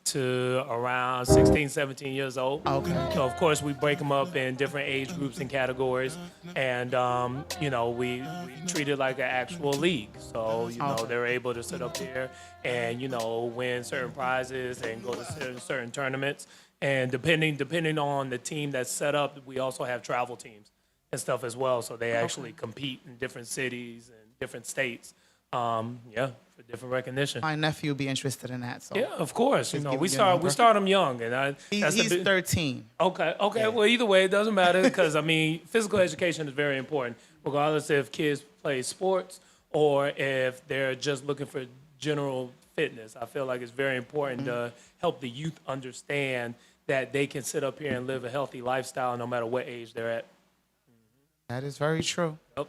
to around 16, 17 years old. Okay. So of course we break them up in different age groups and categories, and we treat it like an actual league. So they're able to sit up there and win certain prizes and go to certain tournaments. And depending on the team that's set up, we also have travel teams and stuff as well. So they actually compete in different cities and different states. For different recognition. My nephew would be interested in that. So yeah, of course. We start them young, and he's 13. Okay. Yeah. Well, either way, it doesn't matter because physical education is very important, regardless if kids play sports or if they're just looking for general fitness. I feel like it's very important to help the youth understand that they can sit up here and live a healthy lifestyle no matter what age they're at. That is very true. Yep.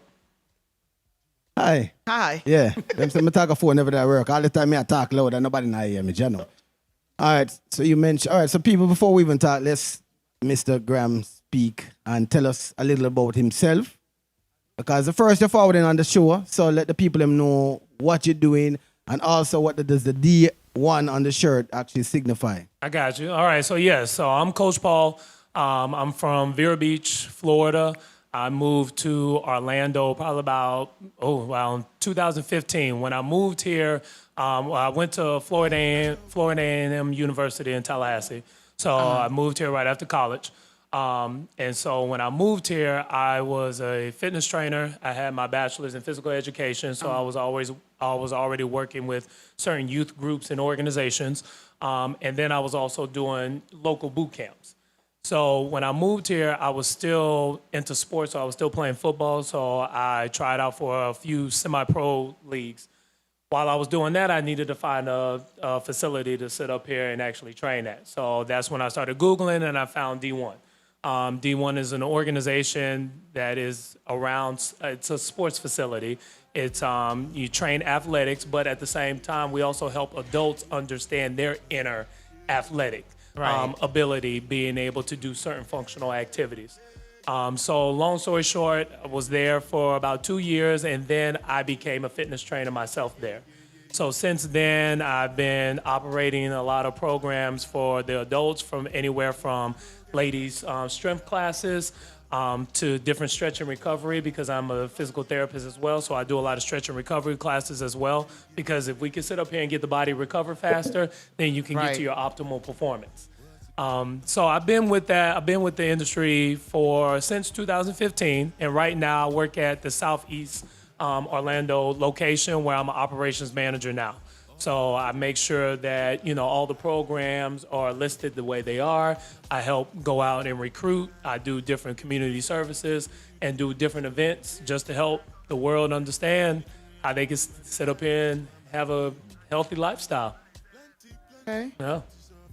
Hi. Hi. Yeah. Them say me talk a phone never that work. All the time I talk loud and nobody not hear me, you know. All right. So you mentioned, all right. So people, before we even talk, let's Mr. Graham speak and tell us a little about himself. Because the first you're forwarding on the show, so let the people them know what you're doing and also what does the D1 on the shirt actually signify. I got you. All right. So I'm Coach Paul. I'm from Vero Beach, Florida. I moved to Orlando probably around 2015. When I moved here, I went to Florida A&M University in Tallahassee. So I moved here right after college. And so when I moved here, I was a fitness trainer. I had my bachelor's in physical education, so I was already working with certain youth groups and organizations. And then I was also doing local boot camps. So when I moved here, I was still into sports, so I was still playing football. So I tried out for a few semi-pro leagues. While I was doing that, I needed to find a facility to sit up here and actually train at. So that's when I started Googling and I found D1. D1 is an organization that is it's a sports facility. It's you train athletics, but at the same time, we also help adults understand their inner athletic ability, being able to do certain functional activities. So long story short, I was there for about 2 years, and then I became a fitness trainer myself there. So since then, I've been operating a lot of programs for the adults, from anywhere from ladies' strength classes to different stretch and recovery, because I'm a physical therapist as well. So I do a lot of stretch and recovery classes as well, because if we can sit up here and get the body recover faster, then you can get to your optimal performance. So I've been with that. I've been with the industry since 2015, and right now I work at the Southeast Orlando location, where I'm an operations manager now. So I make sure that all the programs are listed the way they are. I help go out and recruit. I do different community services and do different events just to help the world understand how they can sit up here and have a healthy lifestyle. Okay. Yeah.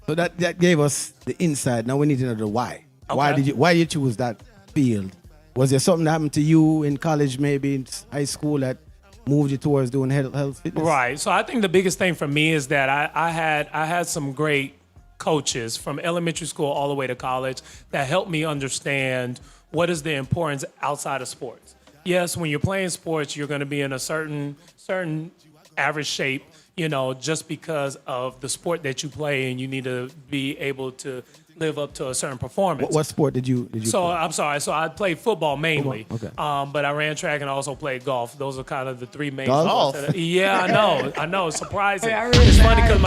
So that gave us the insight. Now we need to know the why. Okay. Why did you choose that field? Was there something that happened to you in college, maybe in high school, that moved you towards doing health fitness? Right. So I think the biggest thing for me is that I had some great coaches from elementary school all the way to college that helped me understand what is the importance outside of sports. Yes, when you're playing sports, you're going to be in a certain average shape, just because of the sport that you play, and you need to be able to live up to a certain performance. What sport did you So play? I'm sorry. So I played football mainly. Football, okay. But I ran track and also played golf. Those are kind of the three main Golf? sports. Yeah, I know. Surprising. It's funny because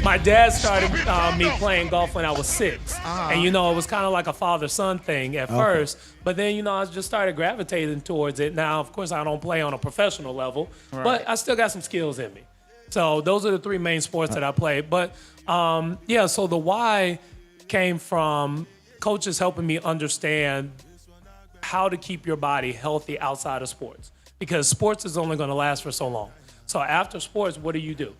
my dad started me playing golf when I was 6. And it was kind of like a father-son thing at first. But then, I just started gravitating towards it. Now, of course, I don't play on a professional level, but I still got some skills in me. So those are the three main sports that I play. But so the why came from coaches helping me understand how to keep your body healthy outside of sports, because sports is only going to last for so long. So after sports, what do?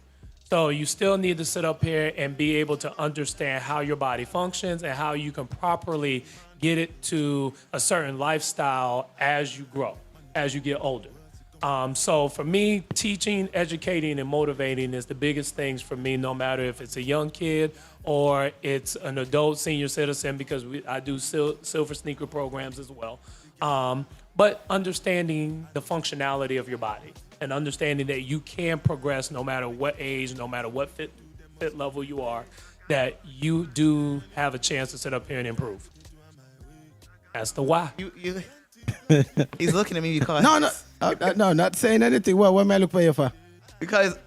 So you still need to sit up here and be able to understand how your body functions and how you can properly get it to a certain lifestyle as you grow, as you get older. So for me, teaching, educating, and motivating is the biggest things for me, no matter if it's a young kid or it's an adult senior citizen, because I do silver sneaker programs as well. But understanding the functionality of your body and understanding that you can progress no matter what age, no matter what fit level you are, that you do have a chance to sit up here and improve. That's the why. You he's looking at me because No, not saying anything. Well, what am I look for you for? because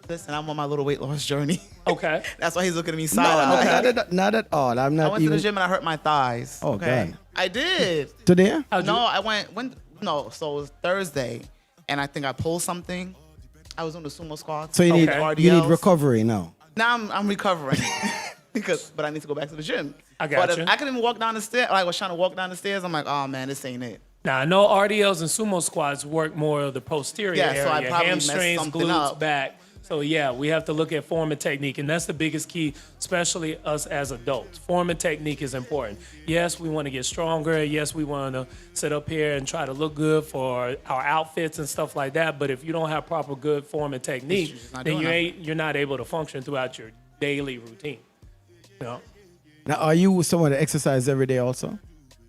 listen, I'm on my little weight loss journey. Okay. That's why he's looking at me No, side-eye. not at all. I'm I not went to the even. gym and I hurt my thighs. Oh, okay. God. I did. Today? How'd you- No, I went so it was Thursday and I think I pulled something. I was on the sumo squats. So you need Okay. you need RDLs. recovery now. Now I'm recovering but I need to go back to the gym. I got But you. if I couldn't even walk down the stairs. I was trying to walk down the stairs. I'm like, oh man, this ain't it. Now I know RDLs and sumo squats work more of the posterior Yeah, area, so I probably messed hamstrings, something glutes, up. back. So yeah, we have to look at form and technique, and that's the biggest key, especially us as adults. Form and technique is important. Yes, we want to get stronger. Yes, we want to sit up here and try to look good for our outfits and stuff like that. But if you don't have proper good form and technique, just not then doing you're not able to function throughout your daily routine. You know? Now, are you someone that exercises every day also?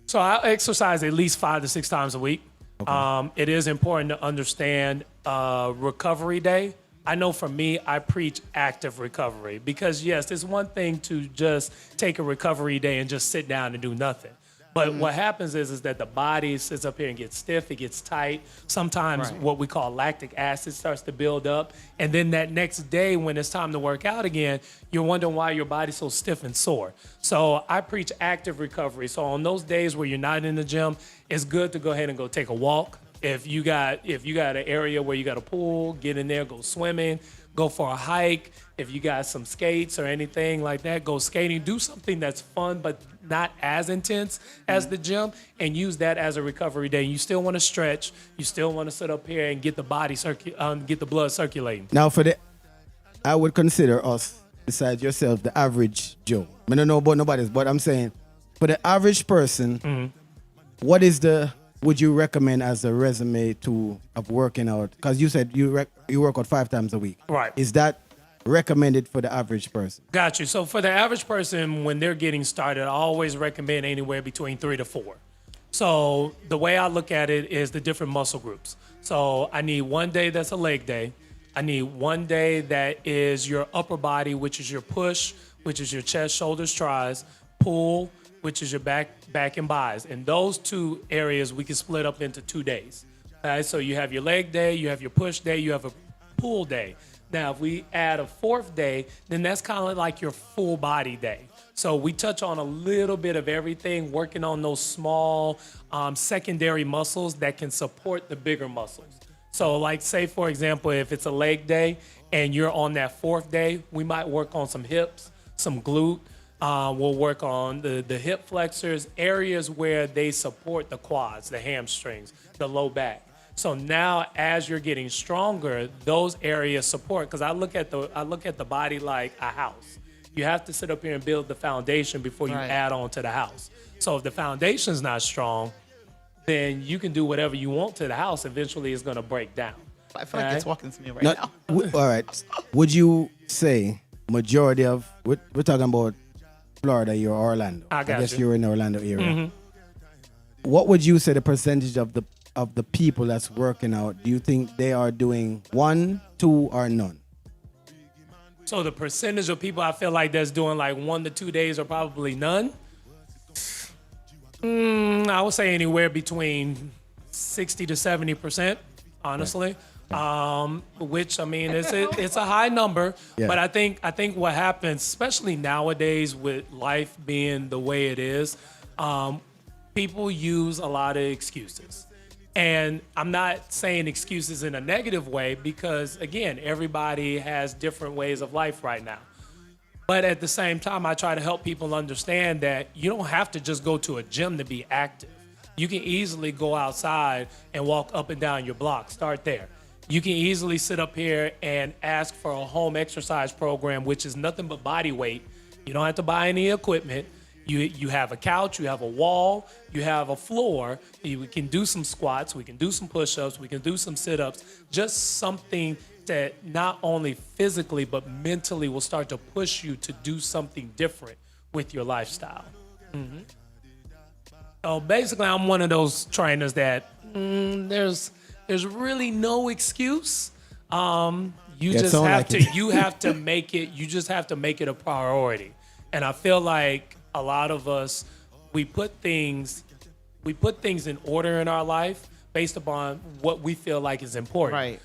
So I exercise at least 5 to 6 times a week. It is important to understand recovery day. I know for me, I preach active recovery because yes, it's one thing to just take a recovery day and just sit down and do nothing. But what happens is that the body sits up here and gets stiff, it gets tight. Sometimes what we call lactic acid starts to build up. And then that next day when it's time to work out again, you're wondering why your body's so stiff and sore. So I preach active recovery. So on those days where you're not in the gym, it's good to go ahead and go take a walk. If you got an area where you got a pool, get in there, go swimming, go for a hike. If you got some skates or anything like that, go skating. Do something that's fun but not as intense as the gym, and use that as a recovery day. You still want to stretch. You still want to sit up here and get the body get the blood circulating. Now, I would consider us, besides yourself, the average Joe. I don't know about nobody else, but I'm saying, for the average person, what would you recommend as a resume of working out? Because you said you work out 5 times a week. Right. Is that recommended for the average person? Got you. So for the average person, when they're getting started, I always recommend anywhere between 3 to 4. So the way I look at it is the different muscle groups. So I need one day that's a leg day. I need one day that is your upper body, which is your push, which is your chest, shoulders, tries, pull, which is your back and buys. And those 2 areas we can split up into 2 days. All right, so you have your leg day, you have your push day, you have a pull day. Now, if we add a 4th day, then that's kind of like your full body day. So we touch on a little bit of everything, working on those small secondary muscles that can support the bigger muscles. So like say, for example, if it's a leg day and you're on that 4th day, we might work on some hips, some glute. We'll work on the hip flexors, areas where they support the quads, the hamstrings, the low back. So now, as you're getting stronger, those areas support. Because I look at the body like a house. You have to sit up here and build the foundation before you add on to the house. So if the foundation's not strong, then you can do whatever you want to the house. Eventually, it's going to break down. I feel like it's walking to me right Now, now. all right. Would you say majority of we're talking about Florida, you're Orlando. I got guess you. you're in the Orlando area. What would you say the percentage of the people that's working out? Do you think they are doing 1, 2, or none? So the percentage of people I feel like that's doing like 1 to 2 days are probably none. I would say anywhere between 60 to 70%, honestly. Which I mean, it's a high number, Yeah. but I think what happens, especially nowadays with life being the way it is, people use a lot of excuses. And I'm not saying excuses in a negative way because, again, everybody has different ways of life right now. But at the same time, I try to help people understand that you don't have to just go to a gym to be active. You can easily go outside and walk up and down your block. Start there. You can easily sit up here and ask for a home exercise program, which is nothing but body weight. You don't have to buy any equipment. You have a couch, you have a wall, you have a floor. We can do some squats, we can do some push-ups, we can do some sit-ups. Just something that not only physically but mentally will start to push you to do something different with your lifestyle. So basically, I'm one of those trainers that there's really no excuse. You Yeah, just sound have like to. it. You have to make it. You just have to make it a priority. And I feel like a lot of us, we put things in order in our life based upon what we feel like is important. Right.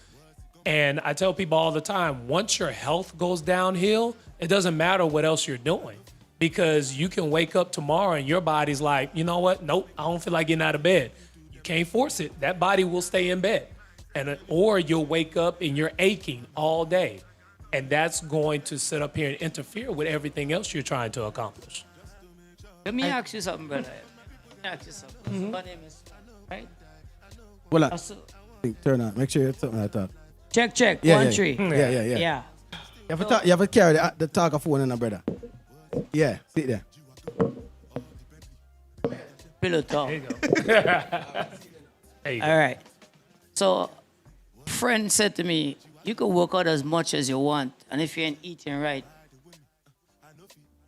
And I tell people all the time, once your health goes downhill, it doesn't matter what else you're doing, because you can wake up tomorrow and your body's like, you know what? Nope, I don't feel like getting out of bed. You can't force it. That body will stay in bed. Or you'll wake up and you're aching all day. And that's going to sit up here and interfere with everything else you're trying to accomplish. Let me ask you something, brother. Let me ask you something. My name is, right? Well, Also, turn on. Make sure you're something like that. check. Yeah, 1, yeah. 3. Yeah. You have to carry the talker phone in, brother. Yeah, sit there. Pillow talk. There you go. There you go. All right. So, friend said to me, you can work out as much as you want, and if you ain't eating right,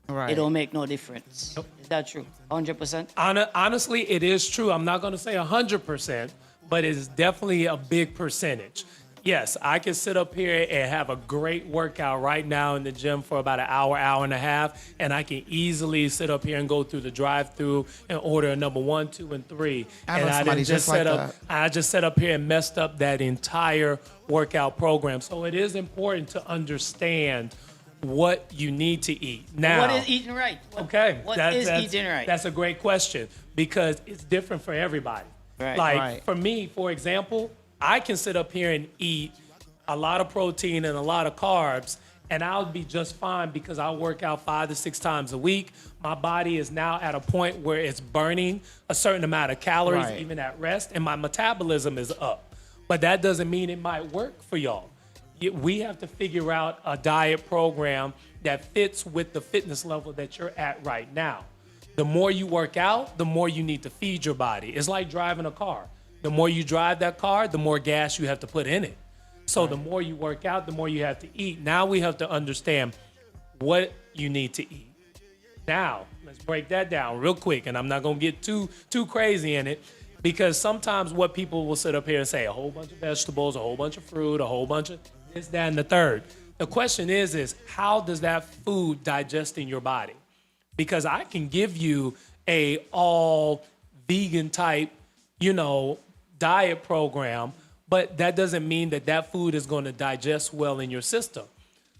Right. it don't make no difference. Is that true? 100%? Honestly, it is true. I'm not going to say 100%, but it is definitely a big percentage. Yes, I can sit up here and have a great workout right now in the gym for about an hour, hour and a half, and I can easily sit up here and go through the drive-through and order a number 1, 2, and 3. I know And somebody didn't just like set up. that. I just set up here and messed up that entire workout program. So it is important to understand what you need to eat. Now, What is eating right? okay, What that's is eating right? That's a great question, because it's different for everybody. Right. Like Right. for me, for example, I can sit up here and eat a lot of protein and a lot of carbs, and I'll be just fine because I work out 5 to 6 times a week. My body is now at a point where it's burning a certain amount of calories, Right. even at rest, and my metabolism is up. But that doesn't mean it might work for y'all. We have to figure out a diet program that fits with the fitness level that you're at right now. The more you work out, the more you need to feed your body. It's like driving a car. The more you drive that car, the more gas you have to put in it. So the more you work out, the more you have to eat. Now we have to understand what you need to eat. Now, let's break that down real quick, and I'm not gonna get too crazy in it, because sometimes what people will sit up here and say, a whole bunch of vegetables, a whole bunch of fruit, a whole bunch of this, that, and the third. The question is how does that food digest in your body? Because I can give you a all vegan type, diet program, but that doesn't mean that food is going to digest well in your system.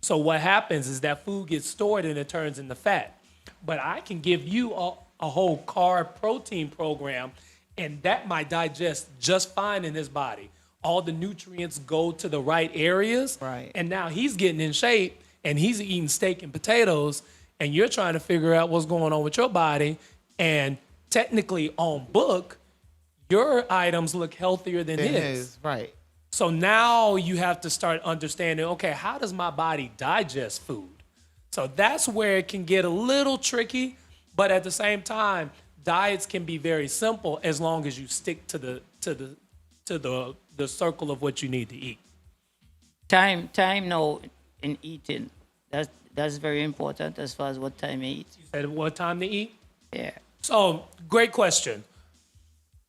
So what happens is that food gets stored and it turns into fat. But I can give you a whole carb protein program, and that might digest just fine in his body. All the nutrients go to the right areas. Right. And now he's getting in shape and he's eating steak and potatoes, and you're trying to figure out what's going on with your body. And technically on book, your items look healthier than It his. is, right. So now you have to start understanding, okay, how does my body digest food? So that's where it can get a little tricky, but at the same time, diets can be very simple as long as you stick to the circle of what you need to eat. Time now in eating. That's very important as far as what time you eat. At what time to eat? Yeah. So, great question.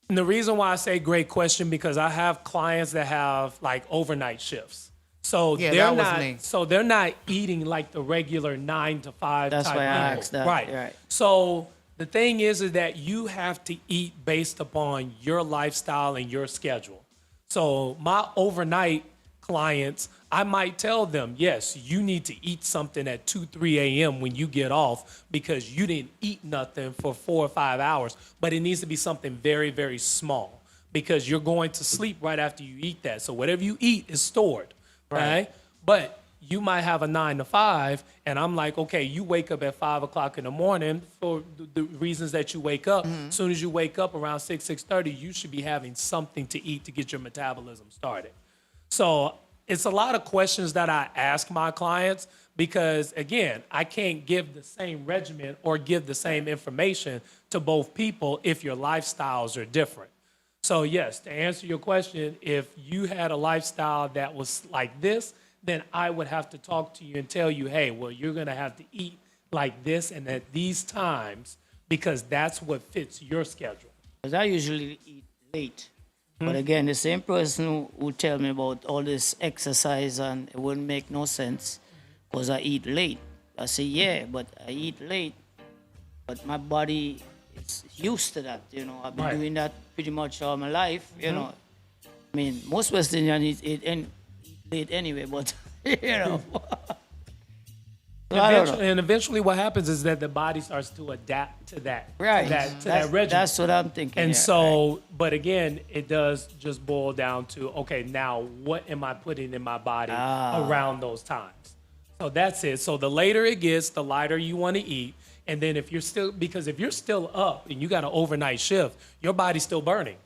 And the reason why I say great question, because I have clients that have like overnight shifts. So Yeah, they're that was not me. so they're not eating like the regular 9 to 5 That's type why I people. asked that. Right. So the thing is that you have to eat based upon your lifestyle and your schedule. So my overnight clients, I might tell them, yes, you need to eat something at 2, 3 a.m. when you get off because you didn't eat nothing for 4 or 5 hours. But it needs to be something very, very small because you're going to sleep right after you eat that. So whatever you eat is stored, right? But you might have a 9 to 5, and I'm like, okay, you wake up at 5 o'clock in the morning for the reasons that you wake up. As soon as you wake up around 6:30, you should be having something to eat to get your metabolism started. So it's a lot of questions that I ask my clients because, again, I can't give the same regimen or give the same information to both people if your lifestyles are different. So, yes, to answer your question, if you had a lifestyle that was like this, then I would have to talk to you and tell you, hey, well, you're going to have to eat like this and at these times because that's what fits your schedule. Because I usually eat late. But again, the same person who tell me about all this exercise and it wouldn't make no sense because I eat late. I say, yeah, but I eat late, but my body is used to that. You know, I've been doing that pretty much all my life. You know, I mean, most West Indians eat late anyway, but you know. So I don't know. And eventually what happens is that the body starts to adapt to that. Right. To that regimen. That's what I'm thinking. And yeah, so, right. but again, it does just boil down to, okay, now what am I putting in my body around those times? So that's it. So the later it gets, the lighter you want to eat. And then if you're still, because if you're still up and you got an overnight shift, your body's still burning.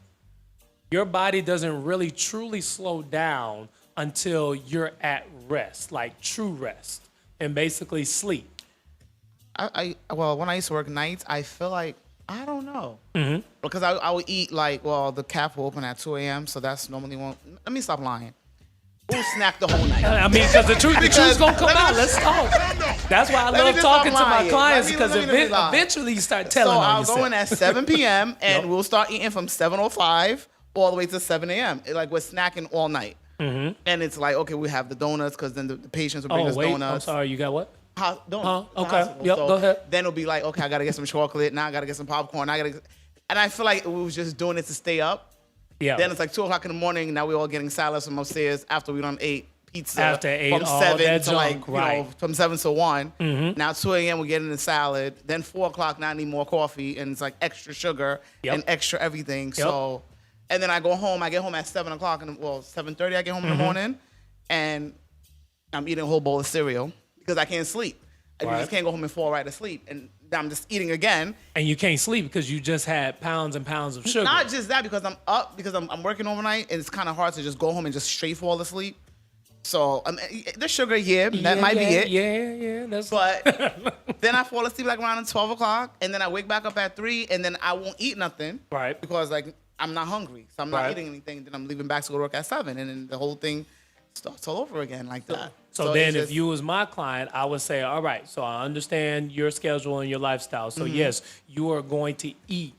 Your body doesn't really truly slow down until you're at rest, like true rest, and basically sleep. Well, when I used to work nights, I feel like, I don't know. Because I would eat like, well, the caf will open at 2 a.m., so that's normally one. Let me stop lying. We'll snack the whole night. I mean, because the truth's gonna come out. Let's talk. That's why I love talking to my clients, because eventually you start telling So on I'll yourself. go in at 7 p.m. and we'll start eating from 7:05 all the way to 7 a.m. Like we're snacking all night. And it's like, okay, we have the donuts because then the patients will bring us I'm donuts. sorry, you got what? Donuts. Okay. Yep, go ahead. Then it'll be like, okay, I gotta get some chocolate. Now I gotta get some popcorn. And I feel like we was just doing it to stay up. Yeah. Then it's like 2 o'clock in the morning. Now we're all getting salads from upstairs after we done ate pizza. After ate from all 7 that to junk, right. from 7 to 1. Now 2 a.m. we're getting the salad. Then 4 o'clock now I need more coffee and it's like extra sugar and extra everything. So, and then I go home. I get home at 7 o'clock and 7:30 I get home in the morning, and I'm eating a whole bowl of cereal because I can't sleep. I just can't go home and fall right asleep. And I'm just eating again. And you can't sleep because you just had pounds and pounds of sugar. Not just that, because I'm up, because I'm working overnight, and it's kind of hard to just go home and just straight fall asleep. So the sugar, that might be it. Yeah. That's But then I fall asleep like around 12 o'clock, and then I wake back up at 3, and then I won't eat nothing. Right. Because like I'm not hungry, so I'm not eating anything. Then I'm leaving back to go to work at 7, and then the whole thing starts all over again like that. So then if you was my client, I would say, all right, so I understand your schedule and your lifestyle. So yes, you are going to eat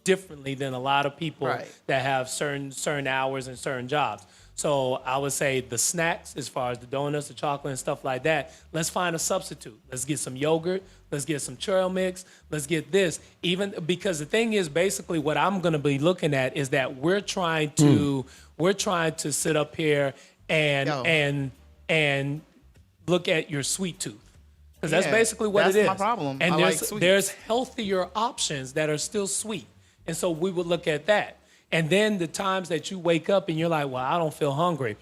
differently than a lot of people that have certain hours and certain jobs. So I would say the snacks, as far as the donuts, the chocolate and stuff like that, let's find a substitute. Let's get some yogurt. Let's get some trail mix. Let's get this. Even because the thing is, basically what I'm going to be looking at is that we're trying to sit up here and look at your sweet tooth. Because that's basically what it is. That's my problem. And I there's healthier options that are still sweet. And so we would look at that. And then the times that you wake up and you're like, well, I don't feel hungry.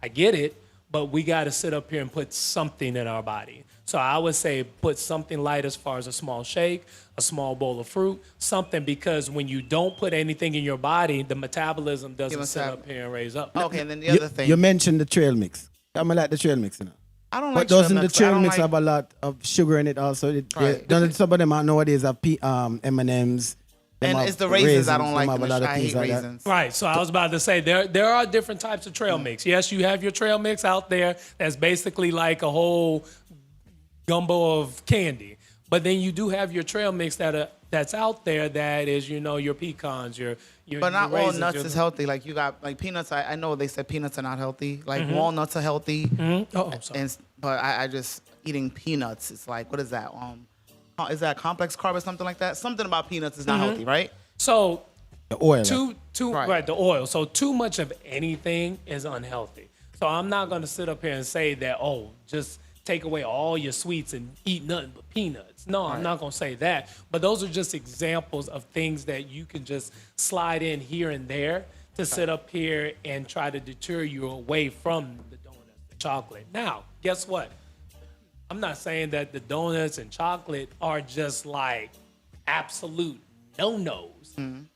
I get it, but we got to sit up here and put something in our body. So I would say put something light as far as a small shake, a small bowl of fruit, something, because when you don't put anything in your body, the metabolism doesn't sit up here and raise up. Okay, and then the other thing. You mentioned the trail mix. I like the trail mix, you know. I don't But like doesn't the trail mix like, have a lot of sugar in it also? Right. Don't some of them nowadays have M&Ms. And it's the raisins I don't like. I hate raisins. Right. So I was about to say there are different types of trail mix. Yes, you have your trail mix out there that's basically like a whole gumbo of candy. But then you do have your trail mix that's out there that is, your pecans, your But not your all raisins, nuts is healthy. Like you got like peanuts. I know they said peanuts are not healthy. Like walnuts are healthy. Oh, sorry. But I just eating peanuts. It's like, what is that? Is that complex carb or something like that? Something about peanuts is not healthy, right? So The oil. the oil. So too much of anything is unhealthy. So I'm not going to sit up here and say that, just take away all your sweets and eat nothing but peanuts. No, I'm not going to say that. But those are just examples of things that you can just slide in here and there to sit up here and try to deter you away from the donuts, the chocolate. Now, guess what? I'm not saying that the donuts and chocolate are just like absolute no-nos.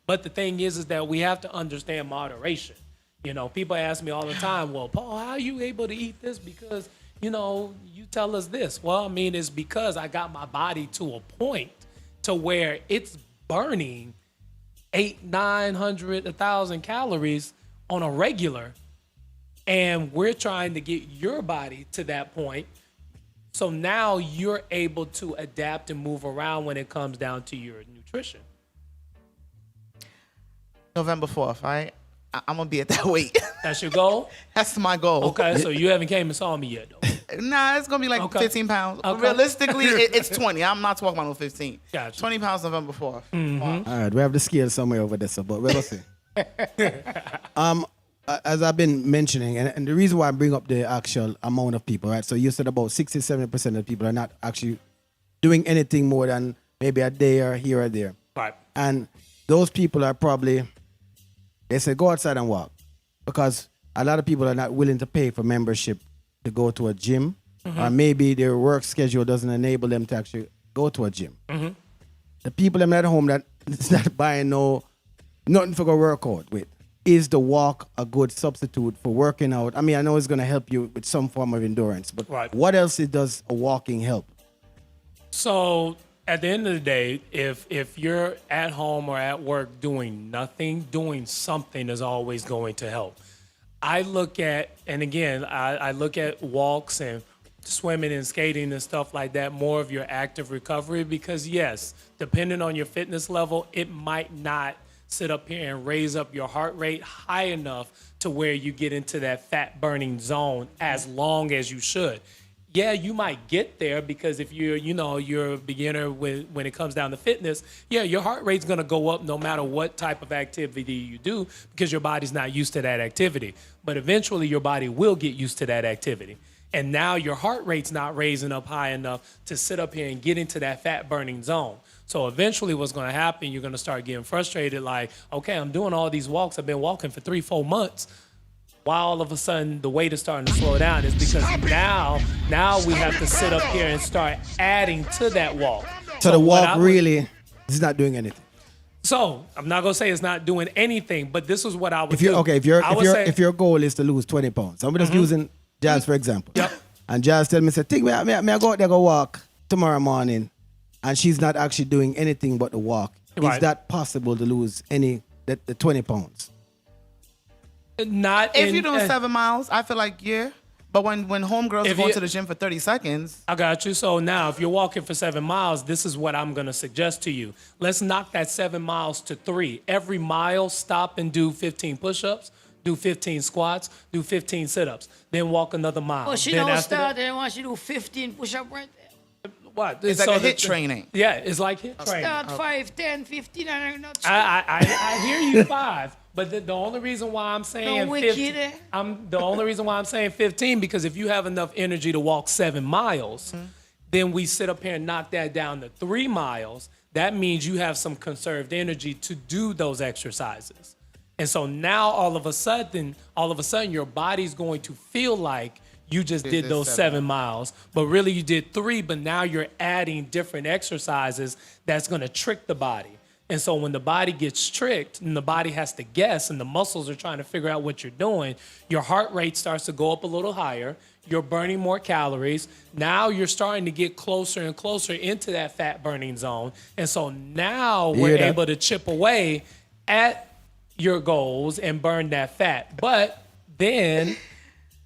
But the thing is that we have to understand moderation. People ask me all the time, well, Paul, how are you able to eat this? Because, you tell us this. Well, I mean, it's because I got my body to a point to where it's burning 800, 900, 1,000 calories on a regular. And we're trying to get your body to that point. So now you're able to adapt and move around when it comes down to your nutrition. November 4th, right? I'm gonna be at that weight. That's your goal? That's my goal. Okay, so you haven't came and saw me yet, though. Nah, it's gonna be like Okay. 15 pounds. Okay. Realistically, it's 20. I'm not talking about no 15. Gotcha. 20 pounds November 4th. All right, we have the scale somewhere over there, so but we'll see. As I've been mentioning, and the reason why I bring up the actual amount of people, right? So you said about 60-70% of people are not actually doing anything more than maybe a day or here or there. Right. And those people are probably, they say go outside and walk, because a lot of people are not willing to pay for membership to go to a gym, or maybe their work schedule doesn't enable them to actually go to a gym. The people that are at home that is not buying nothing for go work out with. Is the walk a good substitute for working out? I mean, I know it's going to help you with some form of endurance, but Right. what else does a walking help? So at the end of the day, if you're at home or at work doing nothing, doing something is always going to help. I look at, and again, I look at walks and swimming and skating and stuff like that, more of your active recovery, because yes, depending on your fitness level, it might not sit up here and raise up your heart rate high enough to where you get into that fat burning zone as long as you should. Yeah, you might get there because if you're a beginner when it comes down to fitness, yeah, your heart rate's gonna go up no matter what type of activity you do because your body's not used to that activity. But eventually your body will get used to that activity. And now your heart rate's not raising up high enough to sit up here and get into that fat burning zone. So eventually what's going to happen, you're going to start getting frustrated like, okay, I'm doing all these walks. I've been walking for 3-4 months. Why all of a sudden the weight is starting to slow down is because now we have to sit up here and start adding to that walk. So the walk really is not doing anything. So I'm not going to say it's not doing anything, but this is what I would do. Okay, if your goal is to lose 20 pounds, I'm just using Jazz for example. Yep. And Jazz tell me, say, think me I go out there go walk tomorrow morning, and she's not actually doing anything but the walk. Right. Is that possible to lose the 20 pounds? Not If you're doing 7 miles, I feel like yeah. But when homegirls are If going you- to the gym for 30 seconds, I got you. So now, if you're walking for 7 miles, this is what I'm going to suggest to you. Let's knock that 7 miles to 3. Every mile, stop and do 15 push-ups, do 15 squats, do 15 sit-ups, then walk another mile. Oh, she then don't after start that- and want you to do 15 push-up right there. What? it's like So a HIIT training. Yeah, it's like HIIT training. Start 5, 10, 15, and I'm not I hear you 5, but the only reason why I'm saying No wicked, 15, eh? the only reason why I'm saying 15 because if you have enough energy to walk 7 miles, then we sit up here and knock that down to 3 miles. That means you have some conserved energy to do those exercises. And so now all of a sudden your body's going to feel like you just did this those 7 miles, but really you did 3, but now you're adding different exercises that's going to trick the body. And so when the body gets tricked and the body has to guess and the muscles are trying to figure out what you're doing, your heart rate starts to go up a little higher. You're burning more calories. Now you're starting to get closer and closer into that fat burning zone. And so now we're able to chip away at your goals and burn that fat. But then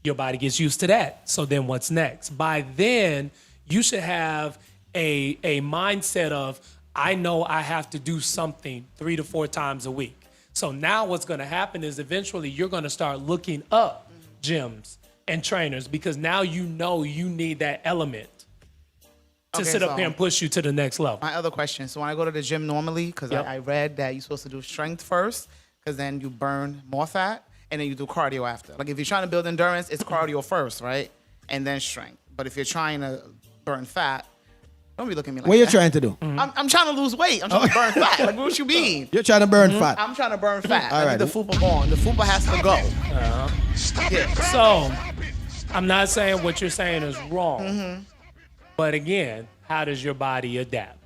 your body gets used to that. So then what's next? By then, you should have a mindset of, I know I have to do something 3 to 4 times a week. So now what's going to happen is eventually you're going to start looking up gyms and trainers because now you know you need that element to Okay, sit up so- here and push you to the next level. My other question. So when I go to the gym normally, because Yep. I read that you're supposed to do strength first, because then you burn more fat, and then you do cardio after. Like if you're trying to build endurance, it's cardio first, right? And then strength. But if you're trying to burn fat, don't be looking at me like What you that. trying to do? I'm trying to lose weight. I'm trying to burn fat. Like what you mean? You're trying to burn fat. I'm trying to burn fat. All I right. need the fupa going. The fupa has to go. Yeah. So I'm not saying what you're saying is wrong. But again, how does your body adapt?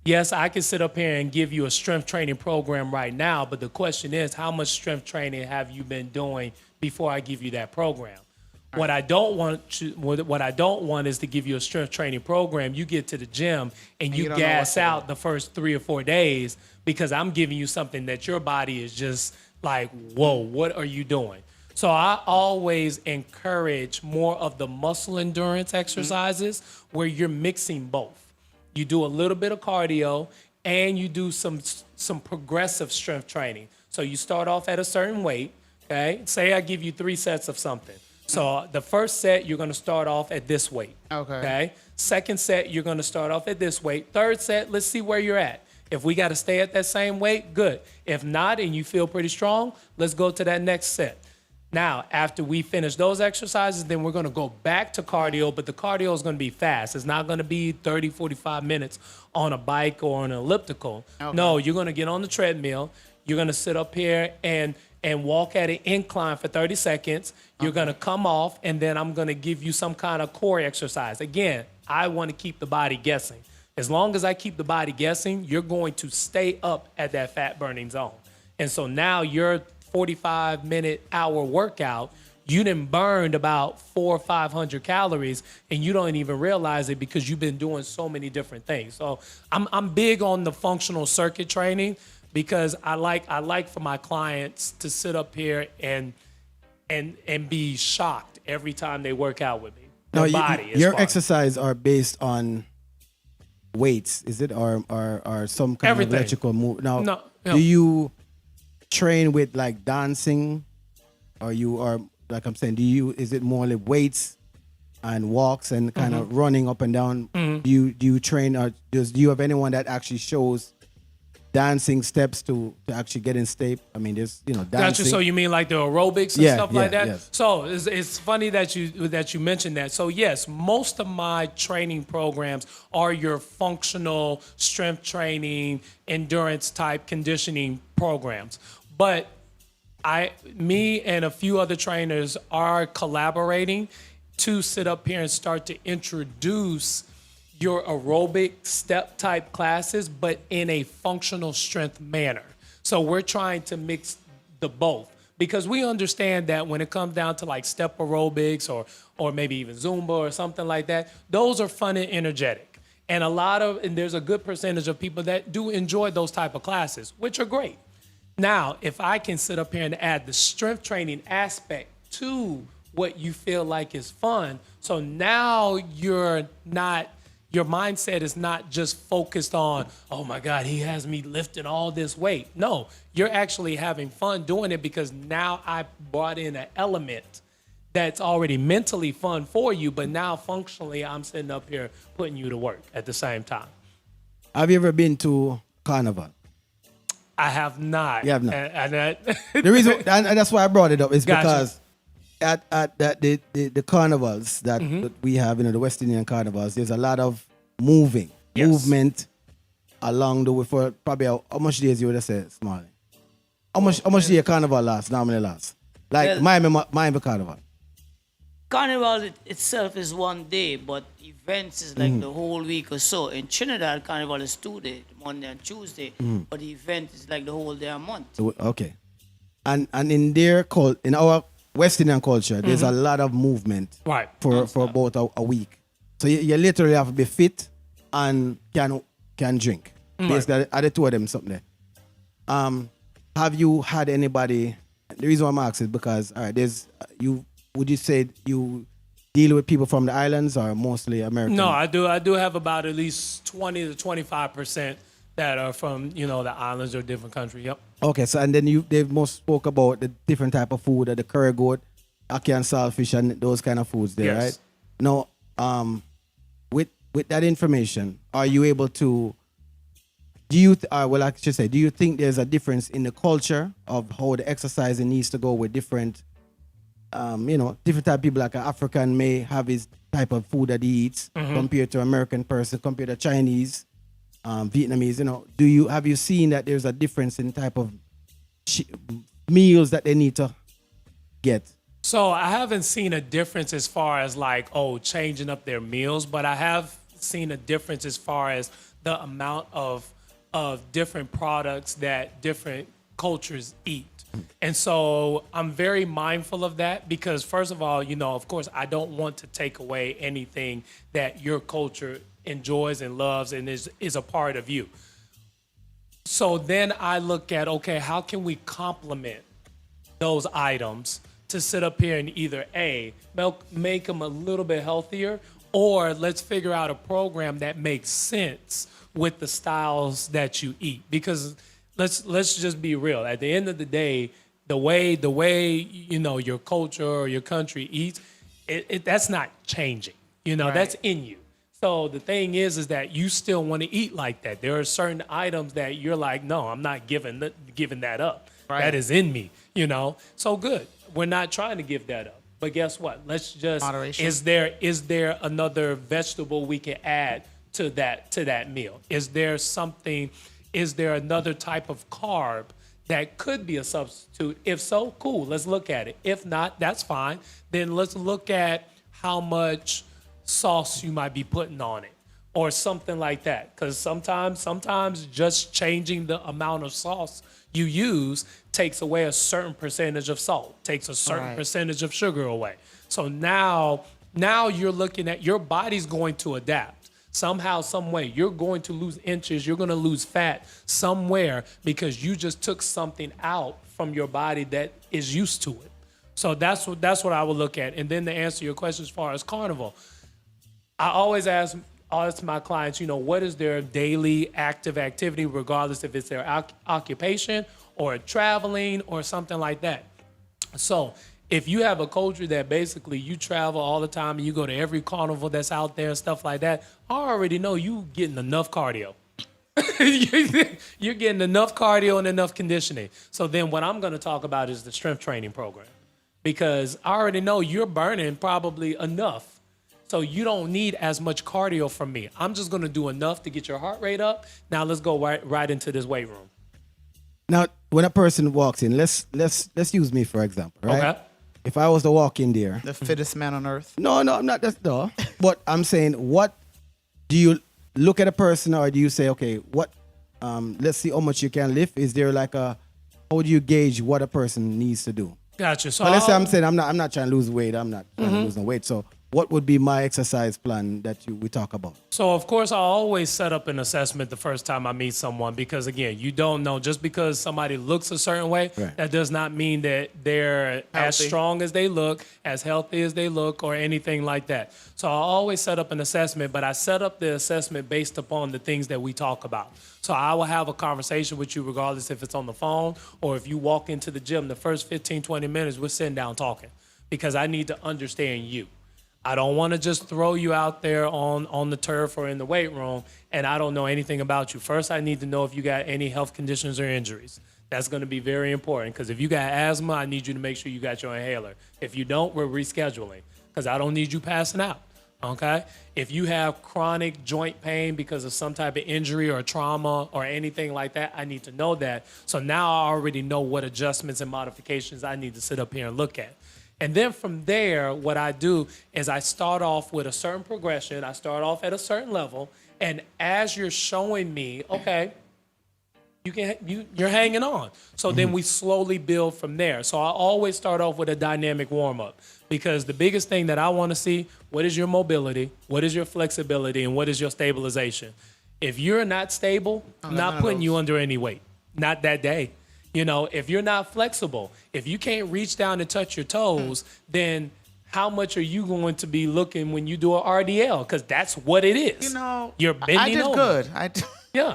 Yes, I can sit up here and give you a strength training program right now, but the question is, how much strength training have you been doing before I give you that program? What I don't want is to give you a strength training program. You get to the gym and you you don't know what gas to do. out the first 3 or 4 days because I'm giving you something that your body is just like, whoa, what are you doing? So I always encourage more of the muscle endurance exercises where you're mixing both. You do a little bit of cardio and you do some progressive strength training. So you start off at a certain weight, okay? Say I give you 3 sets of something. So the first set, you're gonna start off at this weight. Okay. Second set, you're gonna start off at this weight. Third set, let's see where you're at. If we gotta stay at that same weight, good. If not, and you feel pretty strong, let's go to that next set. Now, after we finish those exercises, then we're gonna go back to cardio, but the cardio is gonna be fast. It's not gonna be 30, 45 minutes on a bike or an elliptical. No, you're gonna get on the treadmill. You're gonna sit up here and walk at an incline for 30 seconds. You're gonna come off, and then I'm gonna give you some kind of core exercise. Again, I wanna keep the body guessing. As long as I keep the body guessing, you're going to stay up at that fat burning zone. And so now your 45-minute hour workout, you done burned about 400 or 500 calories, and you don't even realize it because you've been doing so many different things. So I'm big on the functional circuit training because I like for my clients to sit up here and be shocked every time they work out with me. Their body is your fun. exercise are based on weights, is it, or some kind Everything. of electrical move? Now, No. do you train with like dancing, or you are like I'm saying? Is it more like weights and walks and kind of running up and down? Do you train, or do you have anyone that actually shows dancing steps to actually get in shape? I mean, there's dancing. Gotcha. So you mean like the aerobics and stuff like that? Yes. So it's funny that you mentioned that. So yes, most of my training programs are your functional strength training, endurance type conditioning programs. But me and a few other trainers are collaborating to sit up here and start to introduce your aerobic step type classes, but in a functional strength manner. So we're trying to mix the both because we understand that when it comes down to like step aerobics or maybe even Zumba or something like that, those are fun and energetic. And there's a good percentage of people that do enjoy those type of classes, which are great. Now, if I can sit up here and add the strength training aspect to what you feel like is fun, so now your mindset is not just focused on, oh my God, he has me lifting all this weight. No, you're actually having fun doing it because now I brought in an element that's already mentally fun for you, but now functionally I'm sitting up here putting you to work at the same time. Have you ever been to carnival? I have not. You have not. The reason, and that's why I brought it up, is Gotcha. because at the carnivals that we have, the West Indian carnivals, there's a lot of movement along the way for probably how much days you would have said, Smaille? How much do your carnival normally last? Like Miami carnival. Carnival itself is one day, but events is like the whole week or so. In Trinidad, Carnival is 2 days, Monday and Tuesday, but the event is like the whole day a month. Okay. And in in our West Indian culture, there's a lot of movement for about a week. So you literally have to be fit and can drink. Basically, are the two of them something there. Have you had anybody? The reason why I'm asking is because would you say you deal with people from the islands or mostly American? No, I do have about at least 20 to 25% that are from the islands or different countries. Yep. Okay, so and then they've most spoke about the different type of food, the curry goat, ackee and saltfish, and those kind of foods there, right? Now, with that information, are you able to? Do you think there's a difference in the culture of how the exercising needs to go with different, different type of people? Like an African may have his type of food that he eats compared to American person, compared to Chinese, Vietnamese. Have you seen that there's a difference in type of meals that they need to get? So I haven't seen a difference as far as changing up their meals, but I have seen a difference as far as the amount of different products that different cultures eat. And so I'm very mindful of that because first of all, of course, I don't want to take away anything that your culture enjoys and loves and is a part of you. So then I look at, okay, how can we complement those items to sit up here and either make them a little bit healthier, or let's figure out a program that makes sense with the styles that you eat. Because let's just be real. At the end of the day, the way you know your culture or your country eats, that's not changing. You know, that's in you. So the thing is that you still want to eat like that. There are certain items that you're like, no, I'm not giving that up. Right. That is in me. You know, so good. We're not trying to give that up. But guess what? Let's just moderation. Is there another vegetable we can add to that meal? Is there something? Is there another type of carb that could be a substitute? If so, cool. Let's look at it. If not, that's fine. Then let's look at how much sauce you might be putting on it or something like that. Because sometimes just changing the amount of sauce you use takes away a certain percentage of salt, takes a certain percentage of sugar away. So now you're looking at your body's going to adapt. Somehow, some way, you're going to lose inches, you're going to lose fat somewhere because you just took something out from your body that is used to it. So that's what I would look at. And then to answer your question as far as carnivore, I always ask my clients, you know, what is their daily active activity, regardless if it's their occupation or traveling or something like that. So if you have a culture that basically you travel all the time and you go to every carnival that's out there and stuff like that, I already know you getting enough cardio. You're getting enough cardio and enough conditioning. So then what I'm going to talk about is the strength training program, because I already know you're burning probably enough. So you don't need as much cardio from me. I'm just going to do enough to get your heart rate up. Now let's go right into this weight room. Now, when a person walks in, let's use me for example, right? Okay. If I was to walk in there, the fittest man on earth. No, I'm not. No. But I'm saying, what do you look at a person, or do you say, okay, what? Let's see how much you can lift. Is there like how do you gauge what a person needs to do? Gotcha. So let's say I'm saying I'm not trying to lose weight. I'm not trying to lose no weight. So what would be my exercise plan that we talk about? So, of course, I always set up an assessment the first time I meet someone because, again, you don't know. Just because somebody looks a certain way, that does not mean that they're as strong as they look, as healthy as they look, or anything like that. So I always set up an assessment, but I set up the assessment based upon the things that we talk about. So I will have a conversation with you regardless if it's on the phone or if you walk into the gym. The first 15, 20 minutes, we're sitting down talking because I need to understand you. I don't want to just throw you out there on the turf or in the weight room and I don't know anything about you. First, I need to know if you got any health conditions or injuries. That's going to be very important because if you got asthma, I need you to make sure you got your inhaler. If you don't, we're rescheduling because I don't need you passing out, okay? If you have chronic joint pain because of some type of injury or trauma or anything like that, I need to know that. So now I already know what adjustments and modifications I need to sit up here and look at. And then from there, what I do is I start off with a certain progression. I start off at a certain level. And as you're showing me, okay, you're hanging on. So then we slowly build from there. So I always start off with a dynamic warm-up because the biggest thing that I want to see, what is your mobility, what is your flexibility, and what is your stabilization? If you're not stable, I'm not putting you under any weight. Not that day. You know, if you're not flexible, if you can't reach down and touch your toes, then how much are you going to be looking when you do an RDL? Because that's what it is. You know, you're bending I did over. Good. Yeah.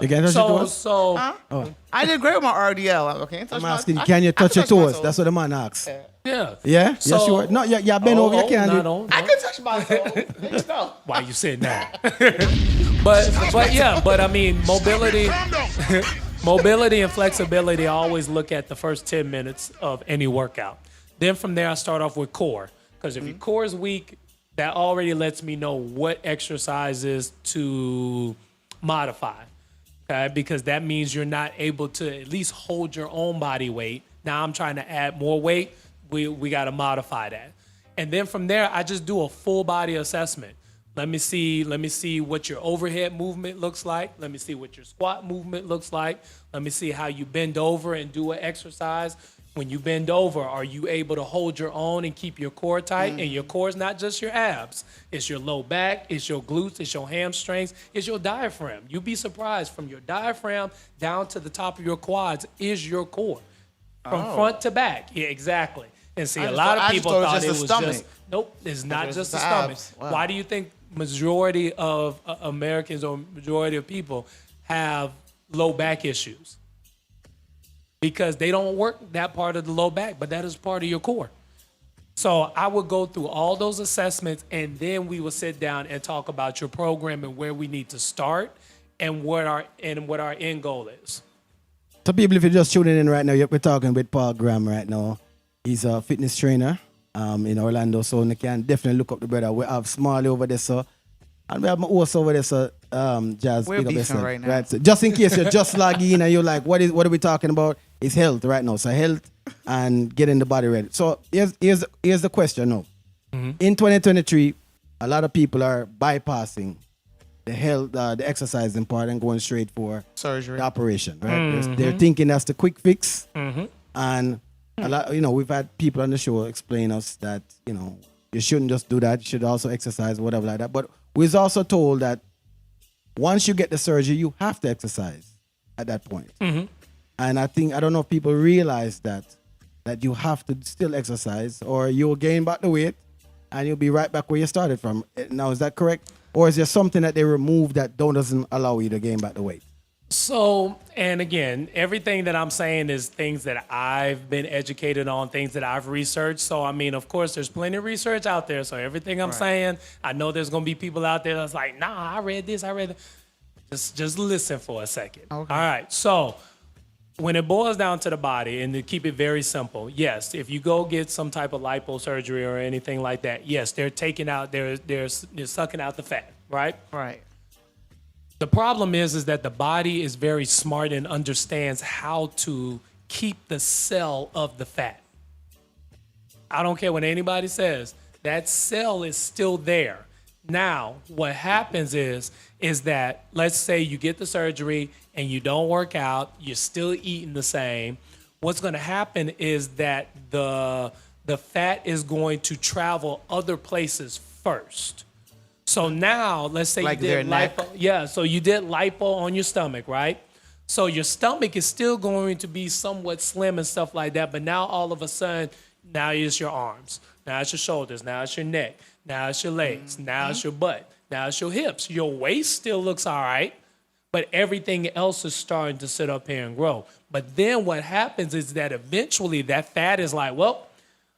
I did great with my RDL. Okay, I'm asking, can you touch your toes? That's what the man asks. Yeah. Yeah? So, yes, you are. No, you bend over. You can't do I can touch my toes. Why you saying that? but I mean, mobility and flexibility, I always look at the first 10 minutes of any workout. Then from there, I start off with core. Because if your core is weak, that already lets me know what exercises to modify. Okay? Because that means you're not able to at least hold your own body weight. Now I'm trying to add more weight. We got to modify that. And then from there, I just do a full body assessment. Let me see what your overhead movement looks like. Let me see what your squat movement looks like. Let me see how you bend over and do an exercise. When you bend over, are you able to hold your own and keep your core tight? And your core is not just your abs. It's your low back, it's your glutes, it's your hamstrings, it's your diaphragm. You'd be surprised, from your diaphragm down to the top of your quads is your core. From front to back. Yeah, exactly. And see, a lot of people thought it was just, nope, it's not just the stomach. Wow. Why do you think majority of Americans or majority of people have low back issues? because they don't work that part of the low back, but that is part of your core. So I would go through all those assessments, and then we would sit down and talk about your program and where we need to start and what our end goal is. So people, if you're just tuning in right now, we're talking with Paul Graham right now. He's a fitness trainer in Orlando, so you can definitely look up the brother. We have Smaille over there, so, and we have my host over there, so Jazz. We're beefing right now. Right, so just in case you're just logging in and you're like, what are we talking about? It's health right now. So health and getting the body ready. So here's the question now. In 2023, a lot of people are bypassing the health, the exercising part and going straight for Surgery. the operation, right? They're thinking that's the quick fix. And a lot, we've had people on the show explain us that, you shouldn't just do that. You should also exercise, whatever like that. But we was also told that once you get the surgery, you have to exercise at that point. And I don't know if people realize that you have to still exercise, or you'll gain back the weight and you'll be right back where you started from. Now, is that correct? Or is there something that they remove that doesn't allow you to gain back the weight? So, and again, everything that I'm saying is things that I've been educated on, things that I've researched. So, I mean, of course, there's plenty of research out there. So everything I'm saying, I know there's going to be people out there that's like, nah, I read this, I read that. Just listen for a second. Okay. All right. So when it boils down to the body, and to keep it very simple, yes, if you go get some type of liposurgery or anything like that, yes, they're taking out, they're sucking out the fat, right? Right. The problem is that the body is very smart and understands how to keep the cell of the fat. I don't care what anybody says, that cell is still there. Now, what happens is that, let's say you get the surgery and you don't work out, you're still eating the same. What's going to happen is that the fat is going to travel other places first. So now, let's say Like you their did neck? lipo. Yeah, so you did lipo on your stomach, right? So your stomach is still going to be somewhat slim and stuff like that, but now all of a sudden, now it's your arms, now it's your shoulders, now it's your neck, now it's your legs, now it's your butt, now it's your hips. Your waist still looks all right, but everything else is starting to sit up here and grow. But then what happens is that eventually that fat is like, well,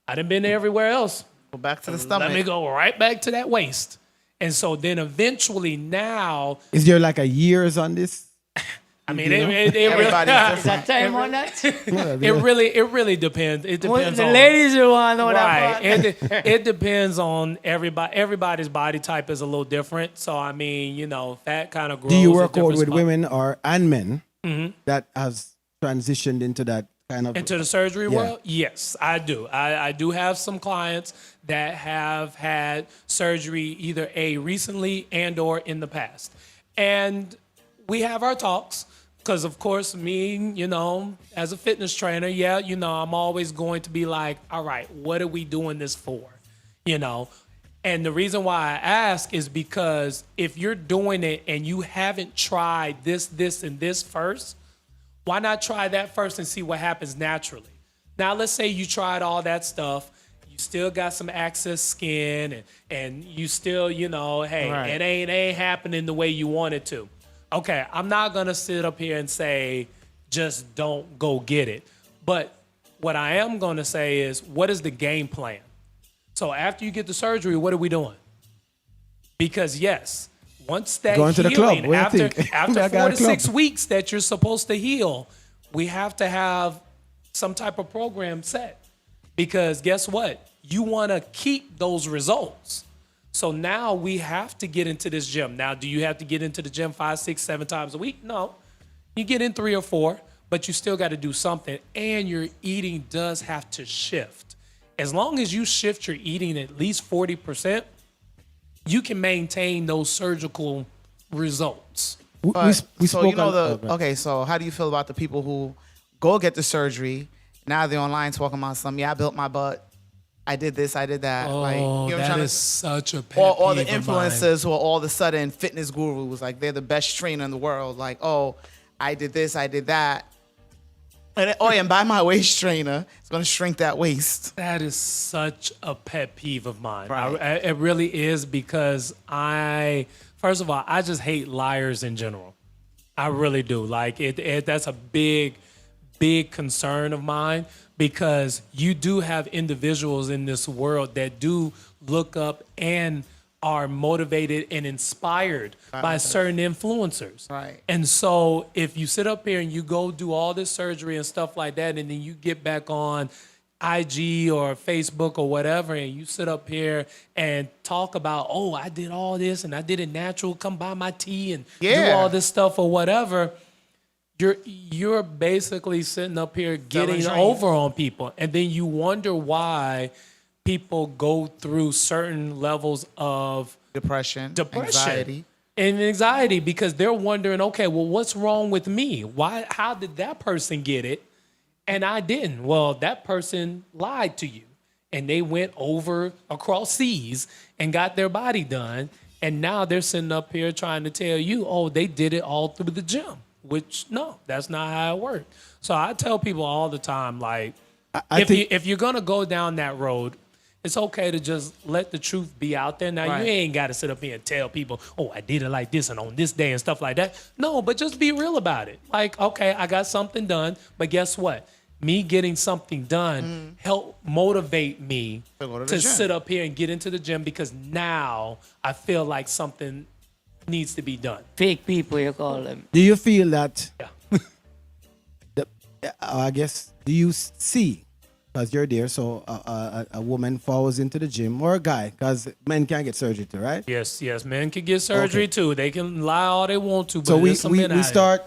I done been everywhere else. Go back to the stomach. Let me go right back to that waist. And so then eventually now, Is there like a years on this? I mean, it really, Everybody's Is that time on that? it really depends. It depends The on ladies will want to know right. that part. It depends on everybody. Everybody's body type is a little different. So I mean, fat kind of grows. Do you at work out different with spots. women and men that has transitioned into that kind of? Into the surgery Yeah. world? Yes, I do. I do have some clients that have had surgery either recently and or in the past. And we have our talks because, of course, me, as a fitness trainer, I'm always going to be like, all right, what are we doing this for? And the reason why I ask is because if you're doing it and you haven't tried this, and this first, why not try that first and see what happens naturally? Now, let's say you tried all that stuff. You still got some excess skin and you still, hey, Right. it ain't happening the way you want it to. Okay, I'm not going to sit up here and say, just don't go get it. But what I am going to say is, what is the game plan? So after you get the surgery, what are we doing? Because yes, once that Going to the healing, club. What do you think? after I got 4 a to club. 6 weeks that you're supposed to heal, we have to have some type of program set. Because guess what? You want to keep those results. So now we have to get into this gym. Now, do you have to get into the gym 5, 6, 7 times a week? No. You get in 3 or 4, but you still got to do something. And your eating does have to shift. As long as you shift your eating at least 40%, you can maintain those surgical results. We So spoke on- okay, so how do you feel about the people who go get the surgery? Now they're online talking about something. Yeah, I built my butt. I did this, I did that. Oh, like, you know what I'm that trying is to such a pet or the peeve of mine. influencers who are all of a sudden fitness gurus, like they're the best trainer in the world. Like, oh, I did this, I did that. And buy my waist trainer. It's gonna shrink that waist. That is such a pet peeve of mine. Right. It really is because first of all, I just hate liars in general. I really do. Like that's a big big concern of mine because you do have individuals in this world that do look up and are motivated and inspired by certain influencers. Right. And so if you sit up here and you go do all this surgery and stuff like that, and then you get back on IG or Facebook or whatever, and you sit up here and talk about, oh, I did all this and I did it natural, come buy my tea and do all this stuff or whatever, you're basically sitting up here getting over on people. And then you wonder why people go through certain levels of depression, anxiety. And anxiety because they're wondering, okay, well, what's wrong with me? How did that person get it and I didn't? Well, that person lied to you and they went over across seas and got their body done. And now they're sitting up here trying to tell you, oh, they did it all through the gym, which no, that's not how it worked. So I tell people all the time, like, if you're going to go down that road, it's okay to just let the truth be out there. Now, you ain't got to sit up here and tell people, oh, I did it like this and on this day and stuff like that. No, but just be real about it. Like, okay, I got something done, but guess what? Me getting something done helped motivate me to sit up here and get into the gym because now I feel like something needs to be done. Fake people, you call them. Do you feel that, Yeah. I guess, do you see, because you're there, so a woman falls into the gym, or a guy, because men can't get surgery too, right? Yes, men can get surgery too. They can lie all they want to, but So we start.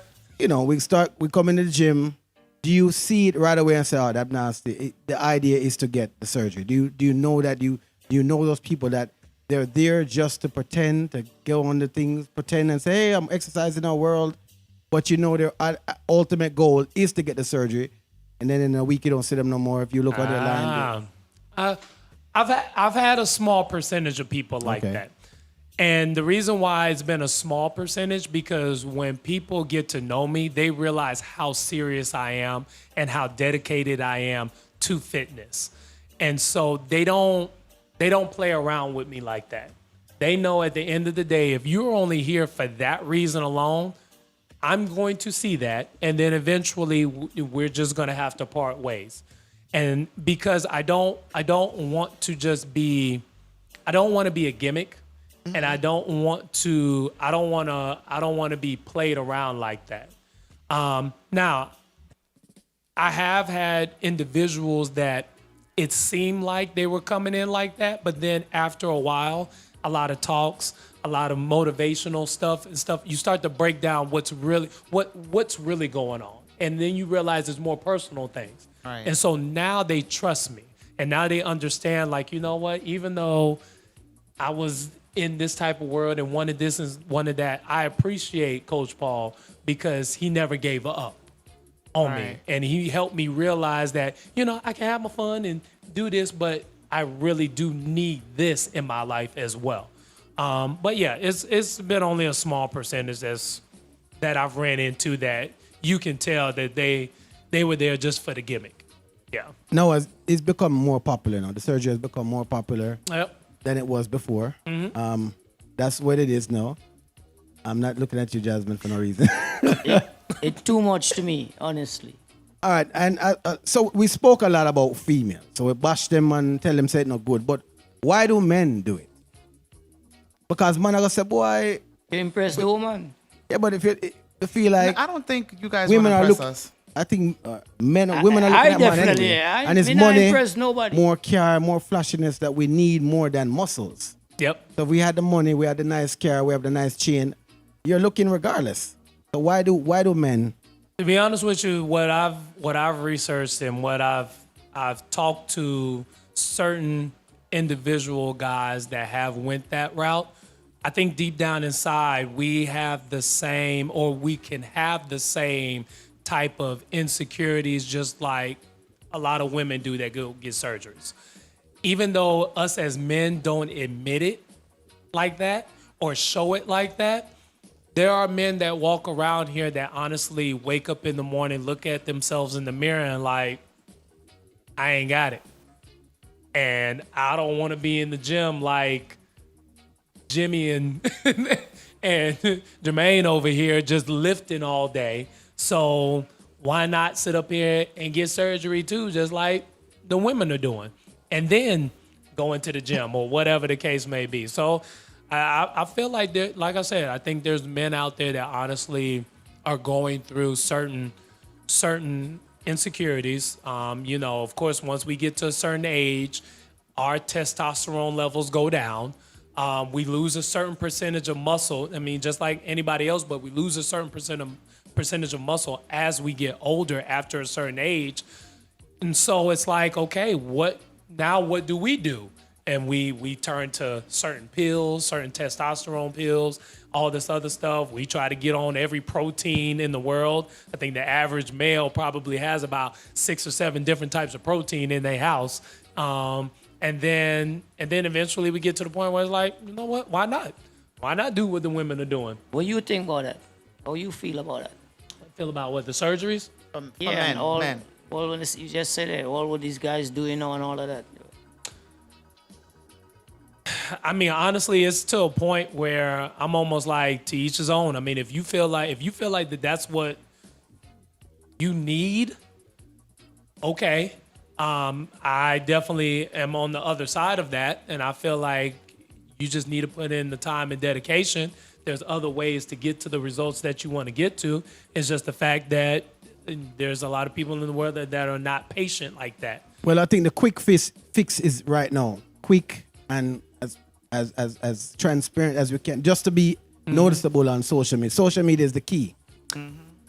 we come into the gym. Do you see it right away and say, oh, that's nasty? The idea is to get the surgery. Do you know that you know those people that they're there just to pretend, to go on the things, pretend and say, hey, I'm exercising our world, but you know their ultimate goal is to get the surgery. And then in a week, you don't see them no more. If you look on their line. I've had a small percentage of people like that. And the reason why it's been a small percentage, because when people get to know me, they realize how serious I am and how dedicated I am to fitness. And so they don't play around with me like that. They know at the end of the day, if you're only here for that reason alone, I'm going to see that, and then eventually we're just going to have to part ways. And because I don't want to just be, I don't want to be a gimmick, and I don't want to be played around like that. Now, I have had individuals that it seemed like they were coming in like that, but then after a while, a lot of talks, a lot of motivational stuff, you start to break down what's really going on. And then you realize it's more personal things. Right. And so now they trust me. And now they understand, like, you know what, even though I was in this type of world and wanted this and wanted that, I appreciate Coach Paul because he never gave up on me. And he helped me realize that, I can have my fun and do this, but I really do need this in my life as well. But yeah, it's been only a small percentage that I've ran into that you can tell that they were there just for the gimmick. Yeah. Now it's become more popular now. The surgery has become more popular than it was before. Mm-hmm. That's what it is now. I'm not looking at you, Jasmine, for no reason. It's too much to me, honestly. All right, and so we spoke a lot about females. So we bash them and tell them say it's not good. But why do men do it? Because man, I gonna say, boy, You impress the woman. yeah, but if you feel like I don't think you guys want women to are impress looking, us. I think women are looking at man anyway. And it's me not money, impress nobody. more car, more flashiness that we need more than muscles. Yep. So if we had the money, we had the nice car, we have the nice chain. You're looking regardless. So why do men? To be honest with you, what I've researched and what I've talked to certain individual guys that have went that route, I think deep down inside we have the same, or we can have the same type of insecurities, just like a lot of women do that go get surgeries. Even though us as men don't admit it like that or show it like that, there are men that walk around here that honestly wake up in the morning, look at themselves in the mirror and like, I ain't got it. And I don't want to be in the gym like Jimmy and and Jermaine over here just lifting all day. So why not sit up here and get surgery too, just like the women are doing, and then go into the gym or whatever the case may be. So I feel like like I said, I think there's men out there that honestly are going through certain insecurities. You know, of course, once we get to a certain age, our testosterone levels go down. We lose a certain percentage of muscle. I mean, just like anybody else, but we lose a certain percentage of muscle as we get older after a certain age. And so it's like, okay, what do we do? And we turn to certain pills, certain testosterone pills, all this other stuff. We try to get on every protein in the world. I think the average male probably has about 6 or 7 different types of protein in their house. And then eventually we get to the point where it's like, you know what? Why not? Why not do what the women are doing? What do you think about that? How you feel about that? I feel about what, the surgeries? For Yeah, men, and all, men. all when you just said it, all what these guys doing now and all of that. I mean, honestly, it's to a point where I'm almost like, to each his own. I mean, if you feel like that's what you need, okay. I definitely am on the other side of that, and I feel like you just need to put in the time and dedication. There's other ways to get to the results that you want to get to. It's just the fact that there's a lot of people in the world that are not patient like that. Well, I think the quick fix is right now, quick and as transparent as we can, just to be noticeable on social media. Social media is the key.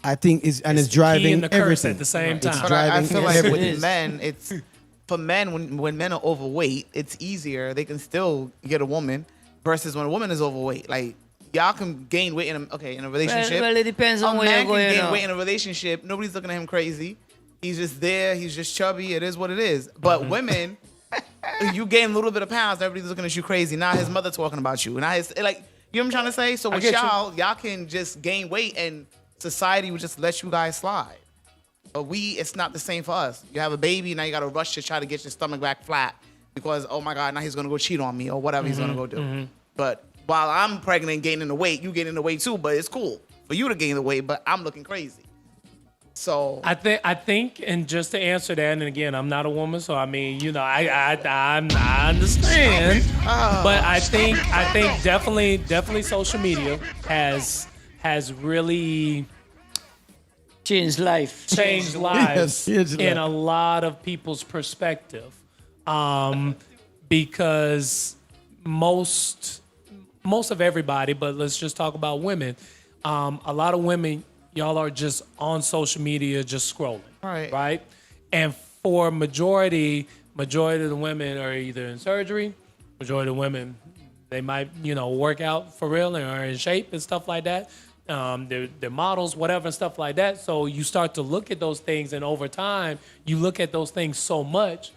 I think it's the driving key and the curse everything at the same It's time. But I driving feel like everything. with men, it's for men when men are overweight, it's easier. They can still get a woman versus when a woman is overweight. Like y'all can gain weight in a relationship. Well, it depends on a where man you're can going. gain weight in a relationship. Nobody's looking at him crazy. He's just there. He's just chubby. It is what it is. But women, you gain a little bit of pounds, everybody's looking at you crazy. Now his mother talking about you. Now his like, you know what I'm trying to say? So with get you. y'all can just gain weight and society would just let you guys slide. But it's not the same for us. You have a baby, now you got to rush to try to get your stomach back flat because, oh my God, now he's going to go cheat on me or whatever he's going to go do. But while I'm pregnant and gaining the weight, you gaining the weight too, but it's cool for you to gain the weight, but I'm looking crazy. So I think, and just to answer that, and again, I'm not a woman, so I mean, you know, I understand, but I think definitely social media has really Changed life. changed lives Yes, changed in life. a lot of people's perspective, because most of everybody, but let's just talk about women. A lot of women, y'all are just on social media, just scrolling, right? And for majority of the women are either in surgery. Majority of women, they might, you know, work out for real and are in shape and stuff like that. They're models, whatever, and stuff like that. So you start to look at those things, and over time, you look at those things so much,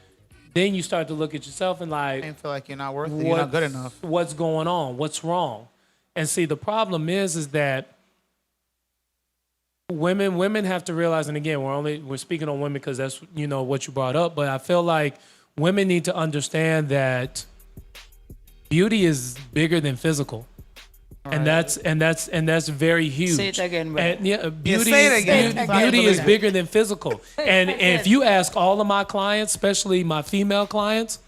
then you start to look at yourself and like, I feel like you're not worth it. You're not good enough. What's going on? What's wrong? And see, the problem is that women have to realize, and again, we're speaking on women because that's, you know, what you brought up, but I feel like women need to understand that beauty is bigger than physical. And that's very huge. Say it again, bro. And yeah, beauty, say it again. beauty is bigger than physical. And if you ask all of my clients, especially my female clients,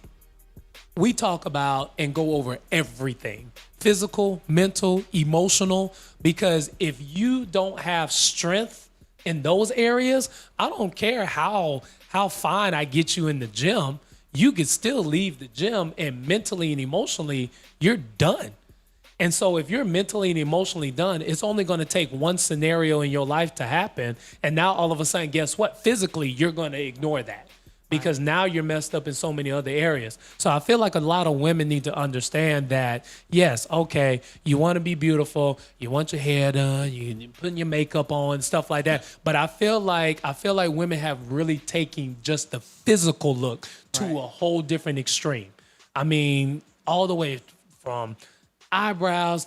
we talk about and go over everything: physical, mental, emotional. Because if you don't have strength in those areas, I don't care how fine I get you in the gym, you could still leave the gym and mentally and emotionally, you're done. And so if you're mentally and emotionally done, it's only going to take one scenario in your life to happen. And now all of a sudden, guess what? Physically, you're going to ignore that because now you're messed up in so many other areas. So I feel like a lot of women need to understand that, yes, okay, you want to be beautiful, you want your hair done, you're putting your makeup on, stuff like that. But I feel like women have really taken just the physical look to a whole different extreme. I mean, all the way from eyebrows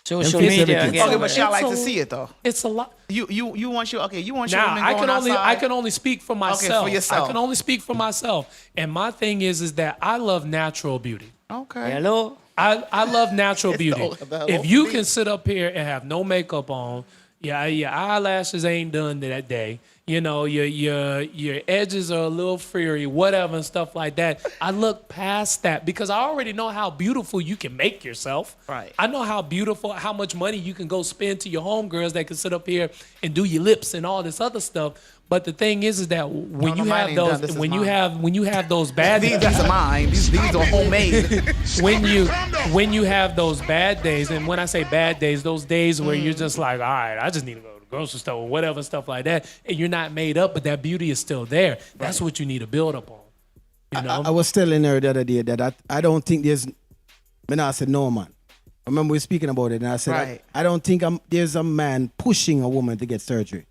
Social fix media everything. again. Okay, but bro. y'all like to see it though. it's a lot. You want your Now women I going can outside. only speak for myself. yourself. I can only speak for myself. And my thing is that I love natural beauty. Okay. Hello? I love natural beauty. the If whole you thing. can sit up here and have no makeup on your eyelashes ain't done that day. You know, your edges are a little furry, whatever, and stuff like that. I look past that because I already know how beautiful you can make yourself. Right. I know how much money you can go spend to your homegirls that can sit up here and do your lips and all this other stuff. But the thing is that when No, you mine have ain't done. those, This is when mine. you have those bad These are mine. These are homemade. when you have those bad days, and when I say bad days, those days where you're just like, all right, I just need to go to the grocery store or whatever, stuff like that, and you're not made up, but that beauty is still there. That's what you need to build up on. You know? I was telling her the other day that I don't think there's, I said, no, man. I remember we were speaking about it, and I said, Right. I don't think there's a man pushing a woman to get surgery.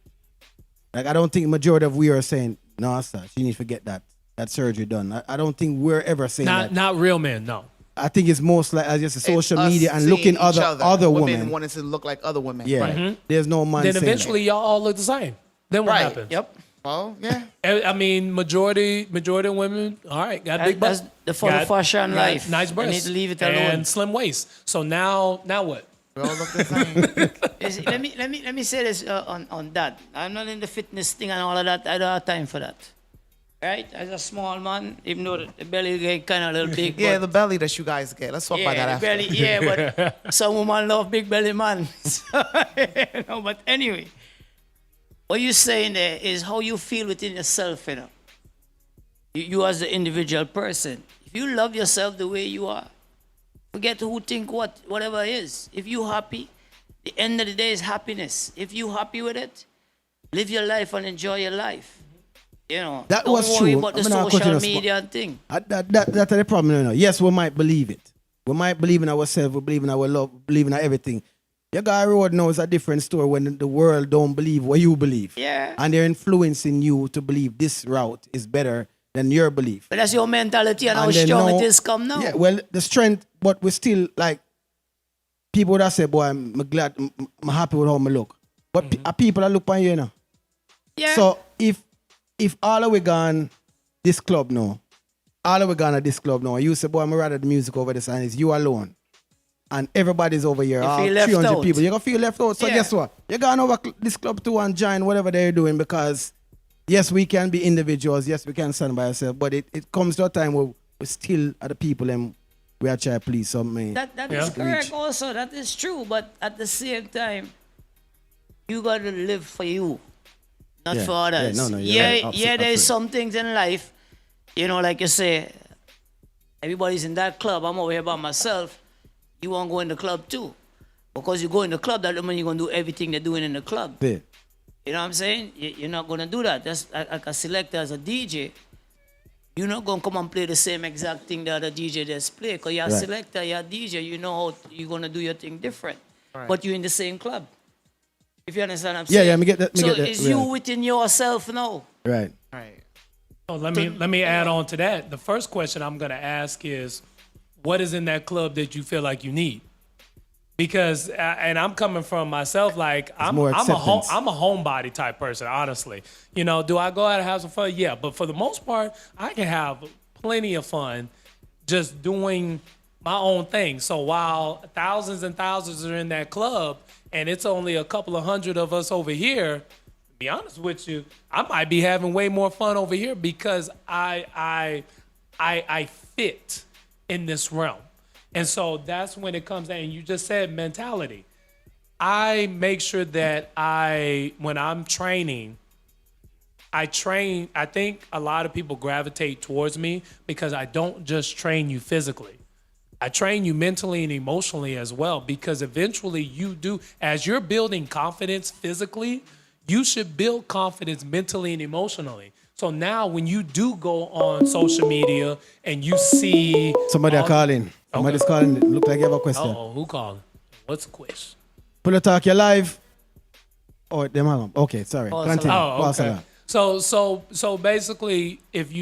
Like, I don't think the majority of we are saying, no, sir, she needs to get that surgery done. I don't think we're ever saying that. Not real men, no. I think it's most like as just social It's us media and seeing looking each other women women. wanting to look like other women. Yeah, Right. there's no man Then saying eventually y'all all look the same. Then what Right. happens? Yep. Well, yeah. I mean, majority of women, all right, got big That's butts. the full got- fashion got life. Nice I breasts. need to leave it alone. And slim waist. So now what? We all look the same. Let me say this on that. I'm not in the fitness thing and all of that. I don't have time for that. Right? As a small man, even though the belly get kind of a little big. Yeah, but the belly that you guys get. Let's talk about that after. belly, yeah, but some women love big belly man. So, you know, but anyway, what you're saying there is how you feel within yourself, you know. You as the individual person. If you love yourself the way you are, forget who think whatever it is. If you happy, the end of the day is happiness. If you happy with it, live your life and enjoy your life. You know, That don't was worry true. about the I'm not cutting social us, but- media thing. That's the problem. No. Yes, we might believe it. We might believe in ourselves. We believe in our love. We believe in everything. Your guy road now is a different story when the world don't believe what you believe. Yeah. And they're influencing you to believe this route is better than your belief. But that's your mentality and how then strong now- it is come now. Yeah, well, the strength, but we still like people that say, boy, I'm glad, I'm happy with how I look. But people that look on you, you know. Yeah. So if all of we gone this club now, all of we gone at this club now, you say, boy, I'm rather the music over this and it's you alone. And everybody's over here, all feel left 300 out. people. You're going to feel left out. So Yeah. guess what? You're going over this club too and join whatever they're doing because, yes, we can be individuals. Yes, we can stand by ourselves. But it comes to a time where we still are the people and we are trying to please something. That is correct also. That is true. But at the same time, you got to live for you, not Yeah. for others. Yeah, no, you're yeah, right. yeah, Absolutely. there's some things in life, you know, like you say, everybody's in that club. I'm over here by myself. You won't go in the club too. Because you go in the club, that doesn't mean you're going to do everything they're doing in the club. Yeah. You know what I'm saying? You're not going to do that. That's like a selector as a DJ. You're not going to come and play the same exact thing that other DJ just play. Because you're a Right. selector, you're a DJ, you know how you're going to do your thing different. But you're in the same club. If you understand what I'm Yeah, saying? yeah, me get that, me so get that, it's you right. within yourself now. Right. Right. So let me add on to that. The first question I'm going to ask is, what is in that club that you feel like you need? Because and I'm coming from myself, like I'm more a acceptance. homebody type person, honestly. You know, do I go out and have some fun? Yeah, but for the most part, I can have plenty of fun just doing my own thing. So while thousands and thousands are in that club, and it's only a couple of hundred of us over here, to be honest with you, I might be having way more fun over here because I fit in this realm. And so that's when it comes down, and you just said mentality. I make sure that when I'm training, I think a lot of people gravitate towards me because I don't just train you physically. I train you mentally and emotionally as well, because eventually you do, as you're building confidence physically, you should build confidence mentally and emotionally. So now when you do go on social media and you see Somebody are calling. Somebody's calling. Look like you have a question. Uh-oh, who calling? What's the question? Pillow Talk, you live? Oh, them hang up. Okay, sorry. False Continue. Oh, False okay. alarm. So basically, if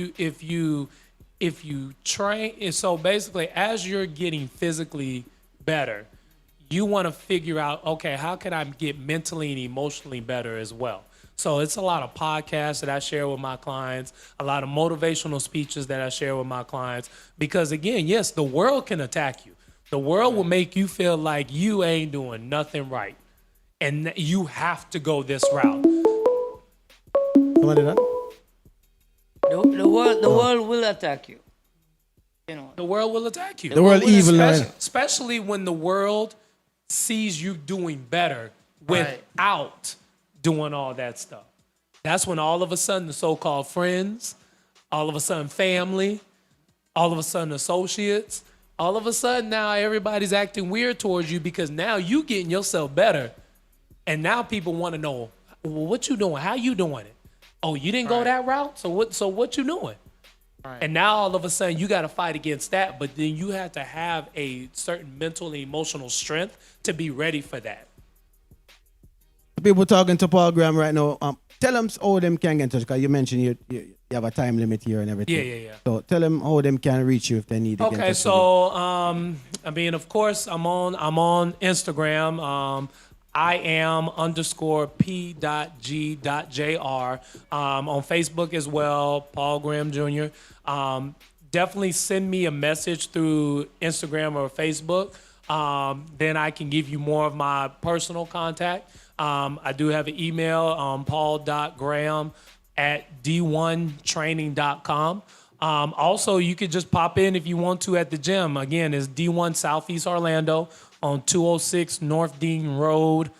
you train, so basically, as you're getting physically better, you want to figure out, okay, how can I get mentally and emotionally better as well? So it's a lot of podcasts that I share with my clients, a lot of motivational speeches that I share with my clients, because again, yes, the world can attack you. The world will make you feel like you ain't doing nothing right. and you have to go this route. Somebody done? The world will attack you. You know. The world will attack you. The world evil, especially when the world sees you doing better without doing all that stuff. That's when all of a sudden the so-called friends, all of a sudden family, all of a sudden associates, all of a sudden now everybody's acting weird towards you because now you getting yourself better. And now people want to know, well, what you doing? How you doing it? Oh, you didn't go that route? So what you doing? Right. And now all of a sudden you got to fight against that, but then you have to have a certain mental and emotional strength to be ready for that. People talking to Paul Graham right now. Tell them how them can get in touch, because you mentioned you have a time limit here and everything. Yeah. So tell them how them can reach you if they need to get in touch. Okay, so I mean, of course, I'm on Instagram. I am _P.G.Jr. On Facebook as well, Paul Graham Jr. Definitely send me a message through Instagram or Facebook. Then I can give you more of my personal contact. I do have an email, paul.graham@d1training.com. Also, you could just pop in if you want to at the gym. Again, it's D1 Southeast Orlando on 206 North Dean Road,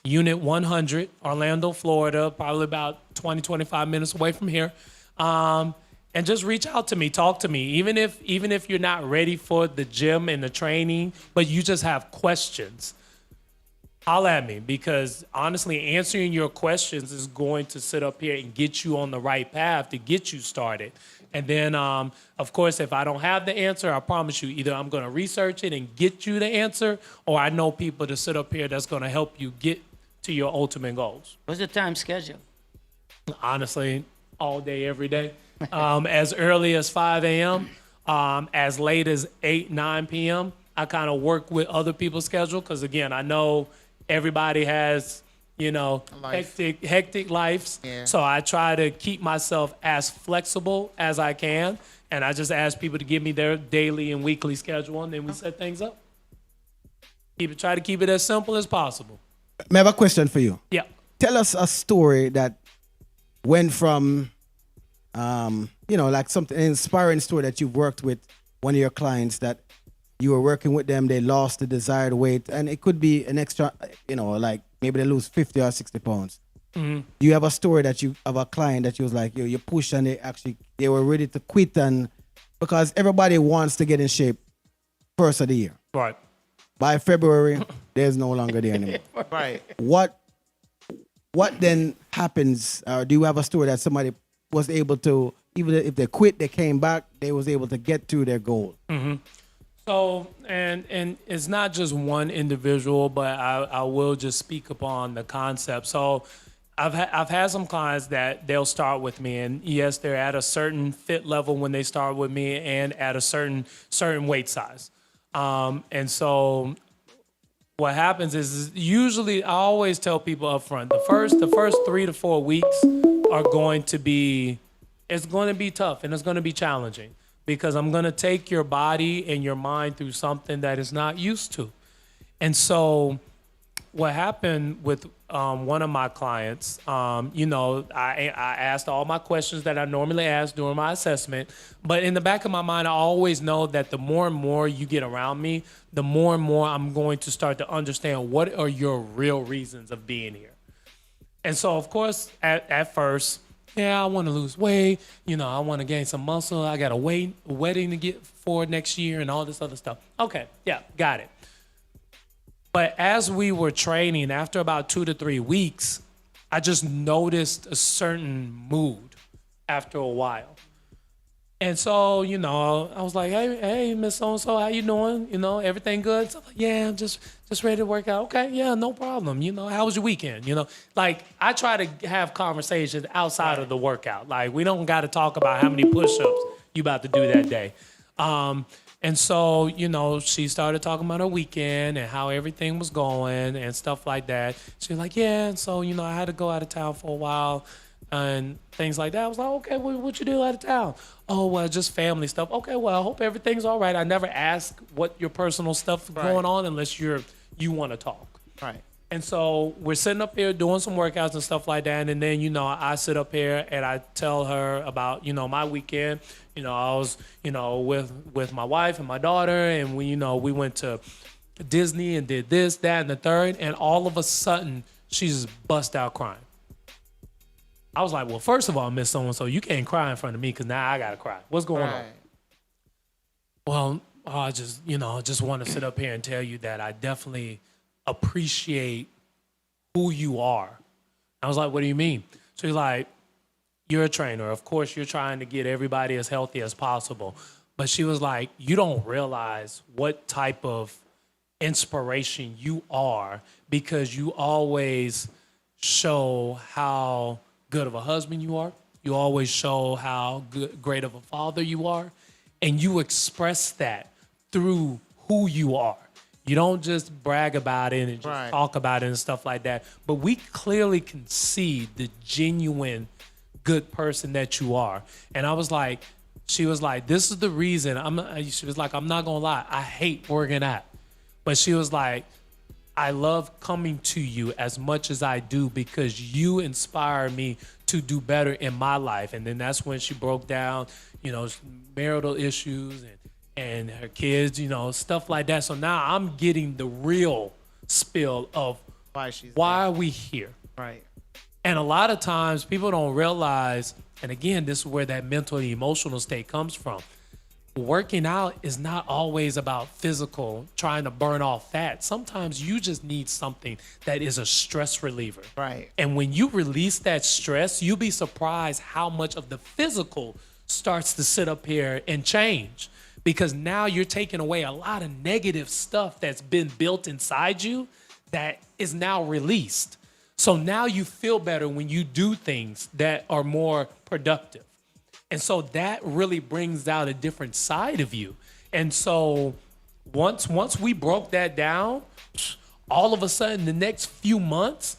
Unit 100, Orlando, Florida, probably about 20, 25 minutes away from here. And just reach out to me, talk to me. Even if you're not ready for the gym and the training, but you just have questions, holla at me, because honestly, answering your questions is going to sit up here and get you on the right path to get you started. And then, of course, if I don't have the answer, I promise you, either I'm going to research it and get you the answer, or I know people to sit up here that's going to help you get to your ultimate goals. What's the time schedule? Honestly, all day, every day. As early as 5 a.m., as late as 8, 9 p.m. I kind of work with other people's schedule because, again, I know everybody has, hectic lives. Yeah. So I try to keep myself as flexible as I can. And I just ask people to give me their daily and weekly schedule, and then we set things up. Try to keep it as simple as possible. I have a question for you. Yeah. Tell us a story that went from, like something, an inspiring story that you've worked with one of your clients that you were working with them, they lost the desired weight, and it could be an extra, like maybe they lose 50 or 60 pounds. Mm-hmm. Do you have a story that you have a client that you was like, you push and they were ready to quit, and because everybody wants to get in shape first of the year. Right. By February, there's no longer there anymore. Right. What then happens? Do you have a story that somebody was able to, even if they quit, they came back, they was able to get to their goal? Mm-hmm. So, and it's not just one individual, but I will just speak upon the concept. So I've had some clients that they'll start with me, and yes, they're at a certain fit level when they start with me and at a certain weight size. And so what happens is usually I always tell people up front, the first 3 to 4 weeks are going to be tough and it's going to be challenging, because I'm going to take your body and your mind through something that is not used to. And so what happened with one of my clients, I asked all my questions that I normally ask during my assessment, but in the back of my mind, I always know that the more and more you get around me, the more and more I'm going to start to understand what are your real reasons of being here. And so, of course, at first, yeah, I want to lose weight. I want to gain some muscle. I got a wedding to get for next year and all this other stuff. Okay, yeah, got it. But as we were training, after about 2 to 3 weeks, I just noticed a certain mood after a while. And so, I was like, hey, Miss So-and-so, how you doing? Everything good? So I'm like, yeah, I'm just ready to work out. Okay, yeah, no problem. How was your weekend? Like I try to have conversations outside of the workout. Like we don't got to talk about how many push-ups you about to do that day. And so, she started talking about her weekend and how everything was going and stuff like that. She was like, yeah, and so, I had to go out of town for a while and things like that. I was like, okay, what you do out of town? Oh, well, just family stuff. Okay, well, I hope everything's all right. I never ask what your personal stuff is going on unless you want to talk. Right. And so we're sitting up here doing some workouts and stuff like that. And then, you know, I sit up here and I tell her about, you know, my weekend. You know, I was, you know, with my wife and my daughter, and we, you know, we went to Disney and did this, that, and the third. And all of a sudden, she just bust out crying. I was like, well, first of all, Miss So-and-so, you can't cry in front of me because now I got to cry. What's going on? Well, I just, you know, just want to sit up here and tell you that I definitely appreciate who you are. I was like, what do you mean? So he's like, you're a trainer. Of course, you're trying to get everybody as healthy as possible. But she was like, you don't realize what type of inspiration you are because you always show how good of a husband you are. You always show how great of a father you are. And you express that through who you are. You don't just brag about it and just talk about it and stuff like that. But we clearly can see the genuine good person that you are. And I was like, she was like, this is the reason. She was like, I'm not going to lie. I hate working out. But she was like, I love coming to you as much as I do because you inspire me to do better in my life. And then that's when she broke down, you know, marital issues and her kids, you know, stuff like that. So now I'm getting the real spill of why are we here? Right. And a lot of times people don't realize, and again, this is where that mental and emotional state comes from. Working out is not always about physical, trying to burn off fat. Sometimes you just need something that is a stress reliever. Right. And when you release that stress, you'll be surprised how much of the physical starts to sit up here and change. Because now you're taking away a lot of negative stuff that's been built inside you that is now released. So now you feel better when you do things that are more productive. And so that really brings out a different side of you. And so once we broke that down, all of a sudden the next few months,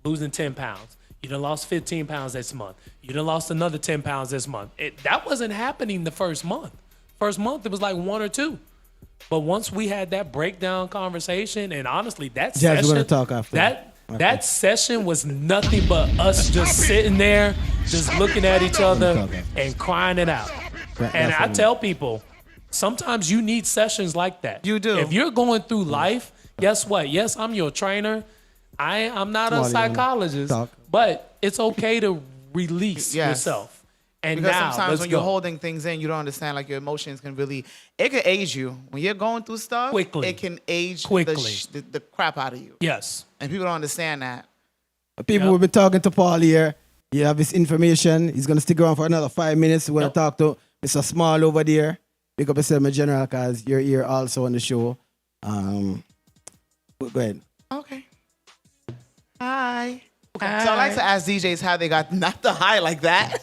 losing 10 pounds. You done lost 15 pounds this month. You done lost another 10 pounds this month. That wasn't happening the first month. First month, it was like 1 or 2. But once we had that breakdown conversation, and honestly, that session, we're gonna talk after. That session was nothing but us just sitting there, just looking at each other and crying it out. And I tell people, sometimes you need sessions like that. You do. If you're going through life, guess what? Yes, I'm your trainer. I'm not a psychologist, but it's okay to release yourself. And because now, sometimes when go. you're holding things in, you don't understand, like your emotions can really, it can age you. When you're going through stuff, Quickly. it can age Quickly. the crap out of you. Yes. And people don't understand that. People will be talking to Paul here. You have his information. He's going to stick around for another 5 minutes. We're going to talk to Mr. Smalle over there. Pick up yourself, my general, because you're here also on the show. Go ahead. Okay. Hi. So I like to ask DJs how they got not the high like that.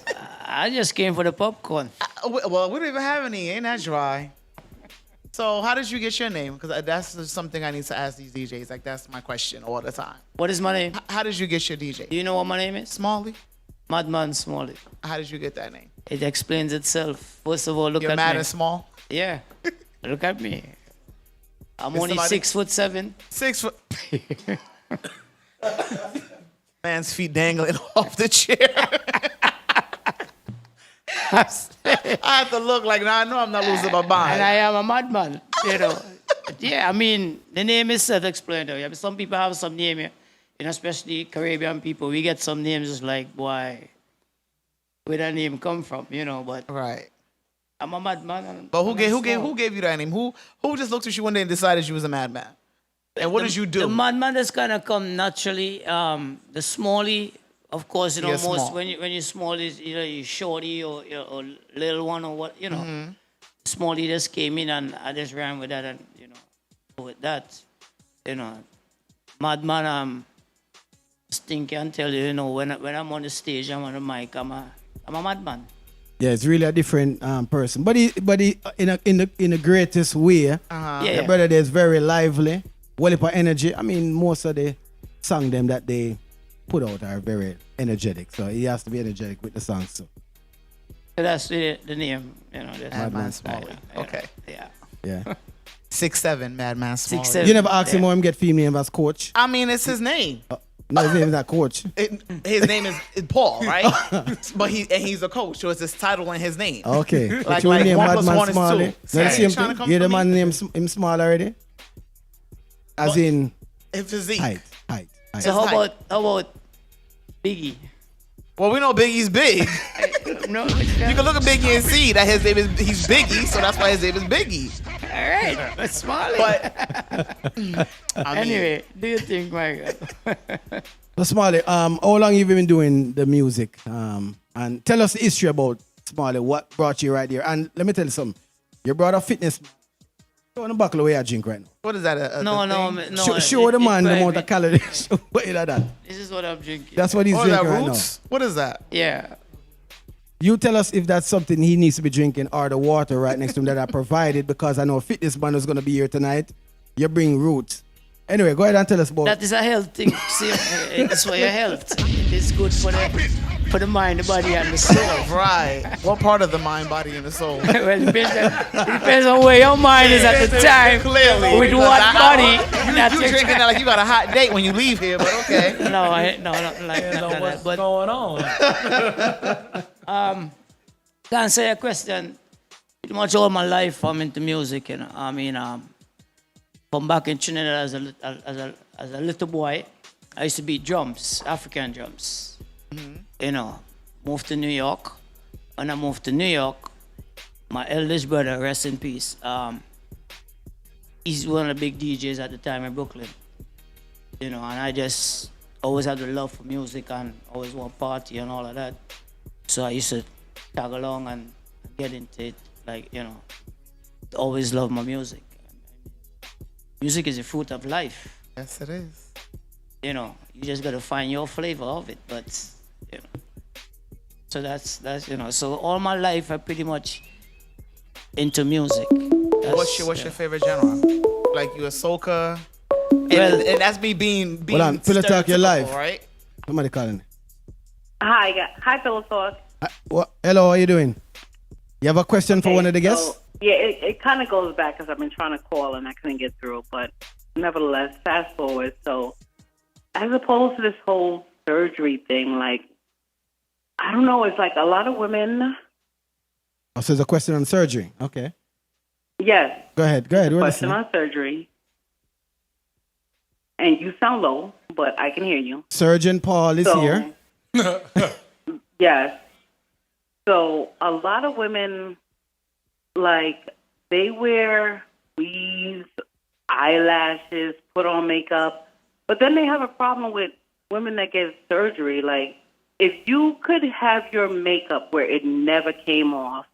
I just came for the popcorn. Well, we don't even have any. Ain't that dry? So how did you get your name? Because that's something I need to ask these DJs. Like, that's my question all the time. What is my name? How did you get your DJ? Do you know what my name is? Smallie? MADMANSMALLIE. How did you get that name? It explains itself. First of all, look You're at mad me. and small? Yeah. Look at me. I'm Is only somebody- 6'7". 6 foot. Man's feet dangling off the chair. I have to look like, now I know I'm not losing my mind. And I am a madman, you know. Yeah, I mean, the name is self-explanatory. Some people have some name, you know, especially Caribbean people. We get some names just like, boy, where that name come from, you know, but Right. I'm a madman. But who gave you that name? Who just looked at you one day and decided you was a madman? And what did you do? The madman is gonna come naturally. The Smallie, of course, you know, Yeah, most small. when you small is either you shorty or little one or what, you know. Mm-hmm. Smallie just came in and I just ran with that and you know, with that, you know, madman. Stinky and tell you, you know, when I'm on the stage, I'm on the mic, I'm a madman. Yeah, it's really a different person, but he in the greatest way. Yeah. The brother there is very lively, well of energy. I mean, most of the song them that they put out are very energetic, so he has to be energetic with the songs too. So that's the name, you know. MADMANSMALLIE. Okay. Yeah. Yeah. 6'7", Madman Smalle. 6'7". You never asked him how him get female as coach? I mean, it's his name. No, his name is not coach. His name is Paul, right? But he's a coach, so it's his title and his name. Okay. Like- But you like name 1 plus Madman 1 is Smalley. 2. Now the Hey, same trying to thing. come You the for man me? named him Small already? As in His physique. height. So how height. about Biggie? Well, we know Biggie's big. No, You can look at Biggie and see that his name is he's Biggie, so that's why his name is Biggie. all right, but Smaille. But I mean, Anyway, do you think, Michael? So Smalley, how long have you been doing the music? And tell us the history about Smalley. What brought you right here? And let me tell you something. You brought a fitness. Show the buckle away I drink right now. what is that? No, thing? no. Show the man the amount private. of calories. What is that? This is what I'm drinking. That's what he's Oh, is that drinking right now. Roots? What is that? Yeah. You tell us if that's something he needs to be drinking or the water right next to him that I provided, because I know fitness man is going to be here tonight. You bring Roots. Anyway, go ahead and tell us about That is a health thing. See, it's for your health. It's good for the mind, the body, and the soul. Right. What part of the mind, body, and the soul? Well, it depends on where your mind is at the time. Clearly. With because what I- body? That's You your drinking that like you got a hot date when you leave here, but okay. No, nothing like You that. know what's But going on? to answer your question, pretty much all my life I'm into music. You know, I mean, from back in Trinidad as a little boy, I used to beat drums, African drums. You know, moved to New York. When I moved to New York, my eldest brother, rest in peace, he's one of the big DJs at the time in Brooklyn. You know, and I just always had the love for music and always want party and all of that. So I used to tag along and get into it, like, you know, always love my music. Music is the fruit of life. Yes, it is. You know, you just gotta find your flavor of it, but, you know. So that's you know, so all my life I pretty much into music. What's your favorite genre? Like you a soca? Well- And that's me being Hold on, Pillow Talk, you're live. stereotypical, right? somebody calling. Hi, Pillow Talk. Hello, how you doing? You have a question for Okay, one of the guests? So, yeah, it kind of goes back because I've been trying to call and I couldn't get through. But nevertheless, fast forward. So as opposed to this whole surgery thing, like, I don't know, it's like a lot of women, Oh, so there's a question on surgery. Okay. yes, Go ahead. We're question listening. on surgery. And you sound low, but I can hear you. Surgeon Paul is So, here. yes. So a lot of women, like, they wear weaves, eyelashes, put on makeup, but then they have a problem with women that get surgery. Like, if you could have your makeup where it never came off,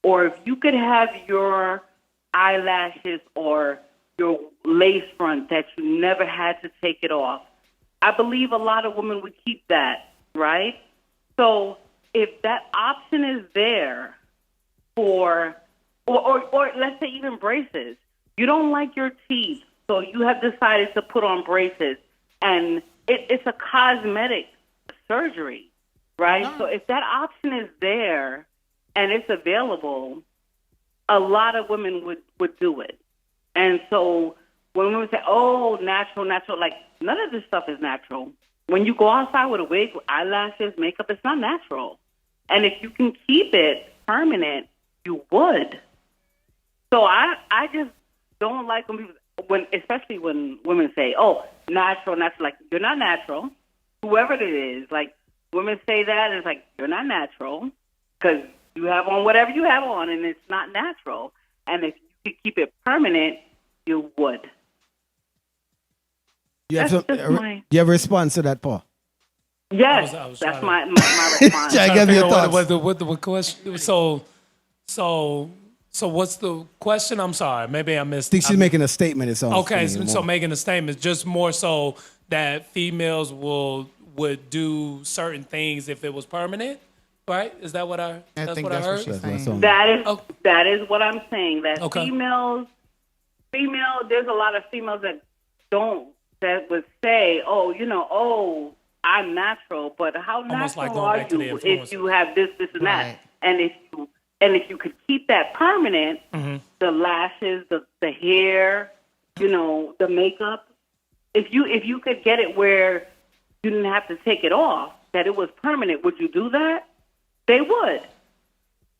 or if you could have your eyelashes or your lace front that you never had to take it off, I believe a lot of women would keep that, right? So if that option is there for, or let's say even braces, you don't like your teeth, so you have decided to put on braces, and it's a cosmetic surgery, right? So if that option is there and it's available, a lot of women would do it. And so when women say, oh, natural, like, none of this stuff is natural. When you go outside with a wig, with eyelashes, makeup, it's not natural. And if you can keep it permanent, you would. So I just don't like when people, especially when women say, oh, natural, like, you're not natural. Whoever it is, like, women say that, and it's like, you're not natural because you have on whatever you have on, and it's not natural. And if you could keep it permanent, you would. You have, That's some, just my- you have a response to that, Paul? Yes, I was that's trying my response. I give you your thoughts. What the question? So what's the question? I'm sorry, maybe I missed. I think she's making a statement. It sounds Okay, to me so more. making a statement, just more so that females would do certain things if it was permanent, right? Is that what I? I That's think what I that's heard. what she's That's my saying. song. Oh. That is what I'm saying. That Okay. female, there's a lot of females that would say, oh, I'm natural, but how Almost like natural going are back to the you if influencers. you have this, and Right. that? And And if you could keep that permanent, the lashes, the hair, you know, the makeup, if you could get it where you didn't have to take it off, that it was permanent, would you do that? They would,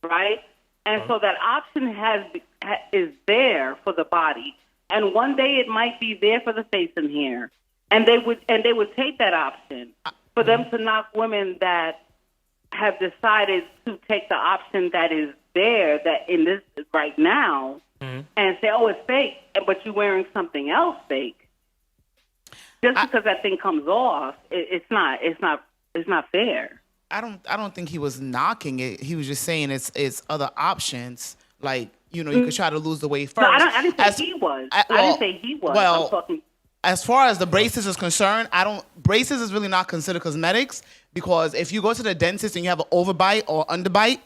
right? And so that option is there for the body. And one day it might be there for the face and hair. And they would take that option for them to knock women that have decided to take the option that is there, that in this right now, and say, oh, it's fake, but you're wearing something else fake. Just because that thing comes off, it's not fair. I don't think he was knocking it. He was just saying it's other options. Like, you know, you could try to lose the weight first. No, I didn't say he was. I didn't say he was. Well, I'm talking. As far as the braces is concerned, braces is really not considered cosmetics, because if you go to the dentist and you have an overbite or underbite,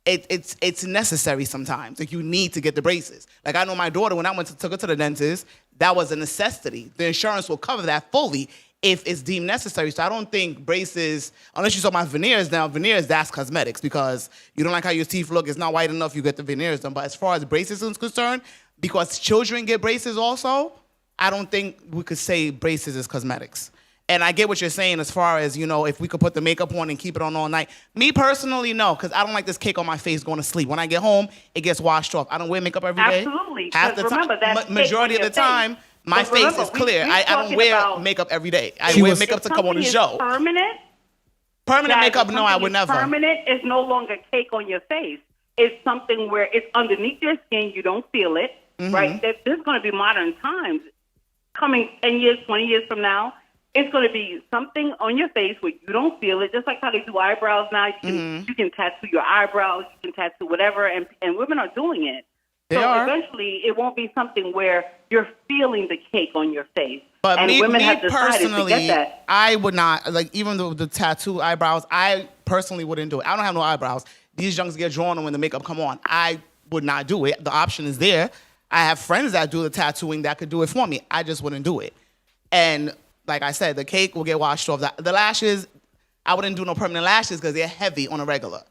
it's necessary sometimes. Like, you need to get the took Like, I know my daughter, when I took her to the dentist, that was a necessity. The insurance will cover that fully if it's deemed necessary. So I don't think braces, unless you saw my veneers now, that's cosmetics, because you don't like how your teeth look, it's not white enough, you get the veneers done. But as far as braces is concerned, because children get braces also, I don't think we could say braces is cosmetics. And I get what you're saying as far as, you know, if we could put the makeup on and keep it on all night. Me personally, no, because I don't like this cake on my face going to sleep. When I get home, it gets washed off. I don't wear makeup every day. Absolutely. Half the remember, time, that's majority of the time, my face is clear. I don't wear makeup every day. I wear makeup to come on the show. Permanent makeup, no, I would never. Permanent is no longer cake on your face. It's something where it's underneath your skin. You don't feel it, right? There's going to be modern times coming 10 years, 20 years from now. It's going to be something on your face where you don't feel it, just like how they do eyebrows now. You can tattoo your eyebrows, you can tattoo whatever, and women are doing it. Eventually, it won't be something where you're feeling the cake on your face. But and women have decided personally, to get that. I would not, like, even the tattoo eyebrows, I personally wouldn't do it. I don't have no eyebrows. These junks get drawn on when the makeup come on. I would not do it. The option is there. I have friends that do the tattooing that could do it for me. I just wouldn't do it. And like I said, the cake will get washed off. The lashes, I wouldn't do no permanent lashes because they're heavy on a regular.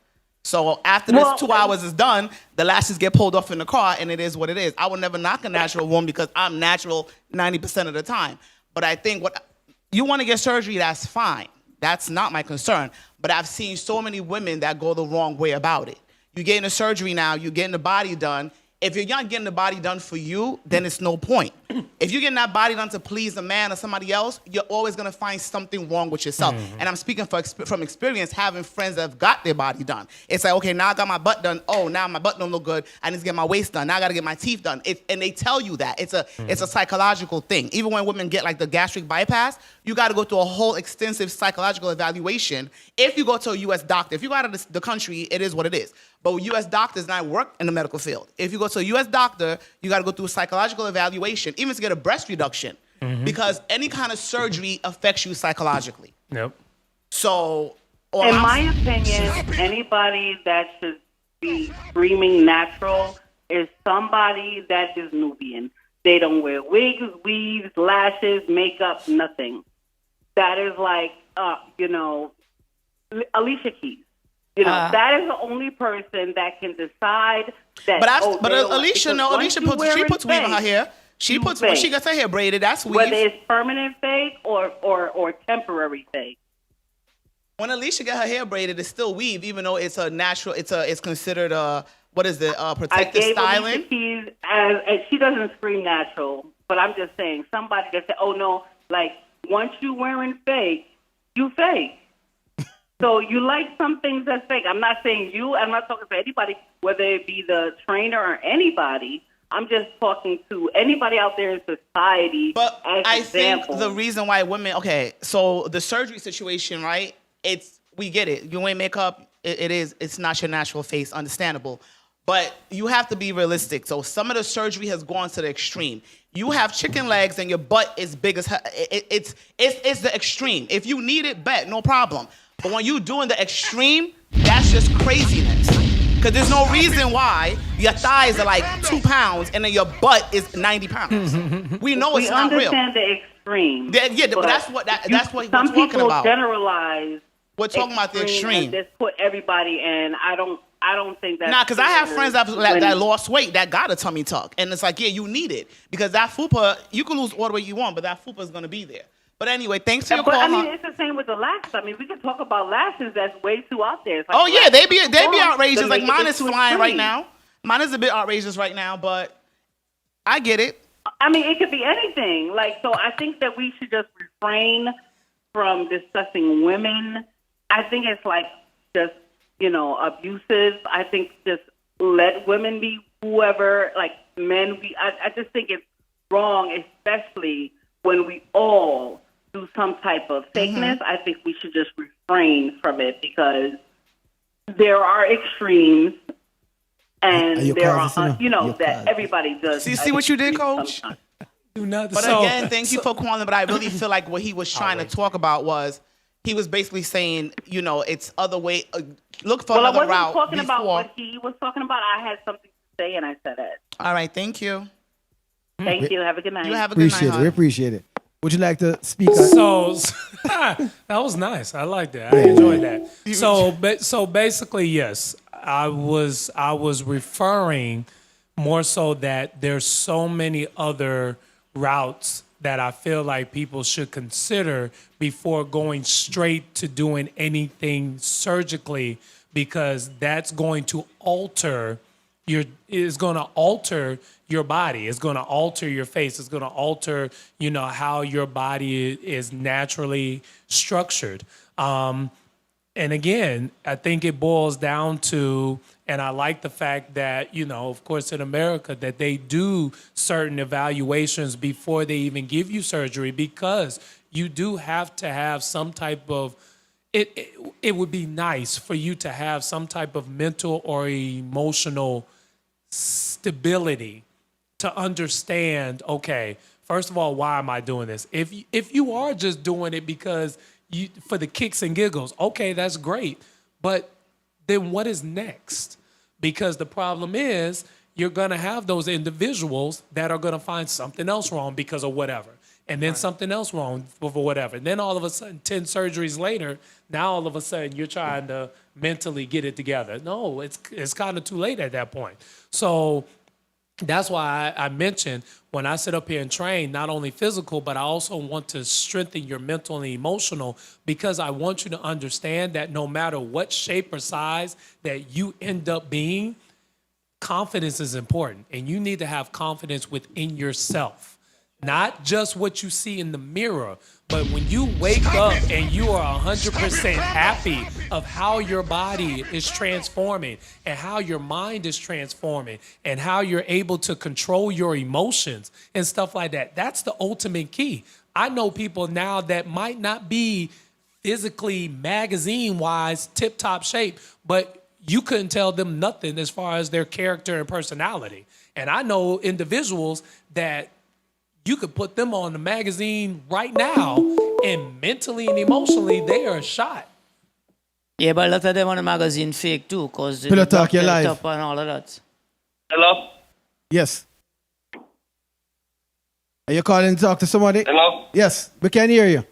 So after this 2 hours is done, the lashes get pulled off in the car, and it is what it is. I would never knock a natural woman because I'm natural 90% of the time. But I think what you want to get surgery, that's fine. That's not my concern. But I've seen so many women that go the wrong way about it. You're getting a surgery now, you're getting the body done. If you're not getting the body done for you, then it's no point. If you're getting that body done to please a man or somebody else, you're always going to find something wrong with yourself. And I'm speaking from experience, having friends that have got their body done. It's like, okay, now I got my butt done. Oh, now my butt don't look good. I need to get my waist done. Now I got to get my teeth done. And they tell you that. It's a psychological thing. Even when women get like the gastric bypass, you got to go through a whole extensive psychological evaluation. If you go to a U.S. doctor, if you go out of the country, it is what it is. But U.S. doctors not work in the medical field. If you go to a U.S. doctor, you got to go through a psychological evaluation, even to get a breast reduction, because any kind of surgery affects you psychologically. Yep. So, in my opinion, anybody that should be screaming natural is somebody that is Nubian. They don't wear wigs, weaves, lashes, makeup, nothing. That is like, Alicia Keys. That is the only person that can decide that. But Alicia, Alicia puts weave in her hair. She puts when she gets her hair braided. That's weave. Whether it's permanent fake or temporary fake. When Alicia got her hair braided, it's still weave, even though it's a natural. It's considered protective styling. I gave Alicia Keys and she doesn't scream natural, but I'm just saying somebody that said, "Oh no, like once you wearing fake, you fake." So you like some things that's fake. I'm not saying you. I'm not talking to anybody, whether it be the trainer or anybody. I'm just talking to anybody out there in society. But as I example. think the reason why women, okay, so the surgery situation, right? We get it. You ain't makeup. It's not your natural face. Understandable. But you have to be realistic. So some of the surgery has gone to the extreme. You have chicken legs and your butt is big as hell. It's the extreme. If you need it, bet, no problem. But when you're doing the extreme, that's just craziness. Because there's no reason why your thighs are like 2 pounds and then your butt is 90 pounds. We know it's not real. We understand the extreme. But that's what we're talking about. Some people generalize. We're talking about the extreme. And just put everybody in. I don't I don't think that's Nah, because I have fair friends that when- lost weight that got a tummy tuck. And it's like, yeah, you need it. Because that fupa, you can lose all the weight you want, but that fupa is going to be there. But anyway, thanks for your But call. I mean, hon. it's the same with the lashes. I mean, we can talk about lashes that's way too out there. It's like Oh, yeah, they be lashes too long, outrageous. then Like, make it mine is too flying right extreme. now. Mine is a bit outrageous right now, but I get it. I mean, it could be anything. Like, so I think that we should just refrain from discussing women. I think it's like just, abusive. I think just let women be whoever, like men. I just think it's wrong, especially when we all do some type of fakeness. I think we should just refrain from it because there are extremes. And you there causing are, this, you know? that everybody does. So you see what you did, Coach? sometimes. Do not. But again, thank you for calling. But I really feel like what he was trying to talk about was he was basically saying, it's other way. Look for Well, I another wasn't route talking before. about what he was talking about. I had something to say, and I said it. All right, thank you. Thank you. Have a good night. You have a good Appreciate night, it. We hon. appreciate it. Would you like to speak? So that was nice. I like that. I enjoyed that. So basically, yes, I was referring more so that there's so many other routes that I feel like people should consider before going straight to doing anything surgically, because that's going to alter your body. It's going to alter your face. It's going to alter, how your body is naturally structured. And again, I think it boils down to, and I like the fact that, of course, in America, that they do certain evaluations before they even give you surgery, because you do have to have some type of, it would be nice for you to have some type of mental or emotional stability to understand, okay, first of all, why am I doing this? If you are just doing it because for the kicks and giggles, okay, that's great. But then what is next? Because the problem is you're going to have those individuals that are going to find something else wrong because of whatever. And then something else wrong for whatever. And then all of a sudden, 10 surgeries later, now all of a sudden you're trying to mentally get it together. No, it's kind of too late at that point. So that's why I mentioned when I sit up here and train, not only physical, but I also want to strengthen your mental and emotional, because I want you to understand that no matter what shape or size that you end up being, confidence is important. And you need to have confidence within yourself. Not just what you see in the mirror, but when you wake up and you are 100% happy of how your body is transforming and how your mind is transforming and how you're able to control your emotions and stuff like that. That's the ultimate key. I know people now that might not be physically magazine-wise tip-top shape, but you couldn't tell them nothing as far as their character and personality. And I know individuals that you could put them on the magazine right now, and mentally and emotionally, they are shot. Yeah, but a lot of them on the magazine fake too, because Pillow Talk, you're live. up and all of that. Hello? Yes. Are you calling to talk to somebody? Hello? Yes, we can hear you.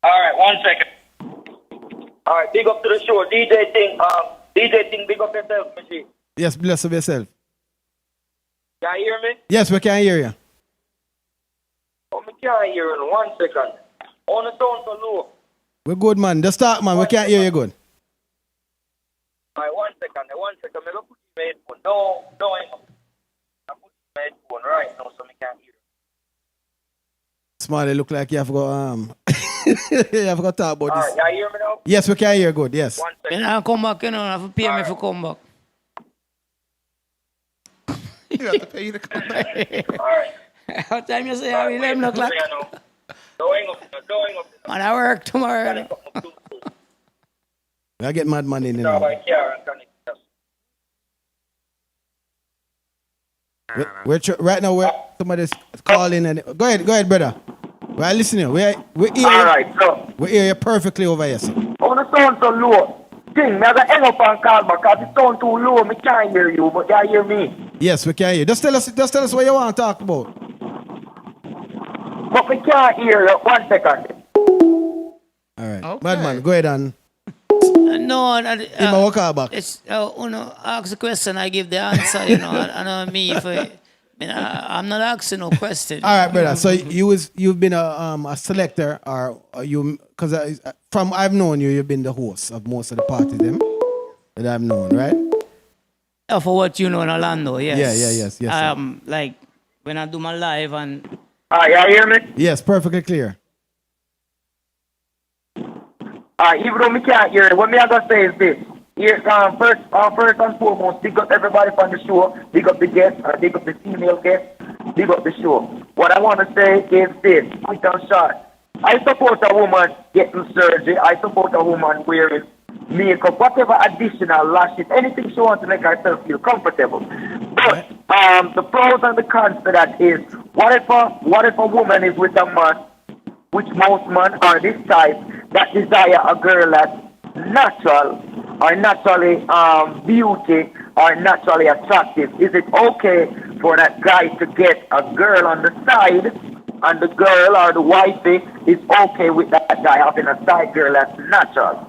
All right, 1 second. All right, big up to the show. DJ Thing, big up yourself, Machine. Yes, bless up yourself. Can you hear me? Yes, we can hear you. Oh, me can't hear you. 1 second. On the sound so low. We're good, man. Just talk, man. We can't hear you good. All right, 1 second. 1 second. I'm going to put my headphone. No, hang up. I'm putting my headphone right now so me can't hear you. Smaille, look like you have got you have got to talk about All this. right, can you hear me now? Yes, we can hear good. Yes. 1 When second. I come back, I have to pay me for come back. You have to pay you to come back. All right. What time you say? All right, 11 wait, o'clock. hang on now. Don't hang up. Man, I work tomorrow. I get Madman in Stop now. by here and connect us. Right now, somebody's calling. And go ahead, brother. We're listening. We hear All you. right, so. We hear you perfectly over here, sir. On the sound so low. Thing, me I got hang up and call back because it sound too low. Me can't hear you, but you hear me. Yes, we can hear you. Just tell us what you want to talk about. But me can't hear you. 1 second. All right. Okay. Madman, go ahead and. No, In my walk back. it's ask the question, I give the answer. You know, I know me if I'm not asking no question. All right, brother. So you've been a selector, or you? Because from I've known you, you've been the host of most of the parties them that I've known, right? For what you know in Orlando, yes. Yes. Sir. Like when I do my live and. You hear me? Yes, perfectly clear. Even though me can't hear it, what me I gonna say is this. Here, first and foremost, big up everybody from the show, big up the guests, big up the female guests, big up the show. What I want to say is this, quick and short. I support a woman getting surgery. I support a woman wearing makeup, whatever additional lashes, anything she wants to make herself feel comfortable. But the pros and the cons to that is, what if a woman is with a man, which most men are this type, that desire a girl that's natural or naturally beauty or naturally attractive? Is it okay for that guy to get a girl on the side, and the girl or the wifey is okay with that guy having a side girl that's natural?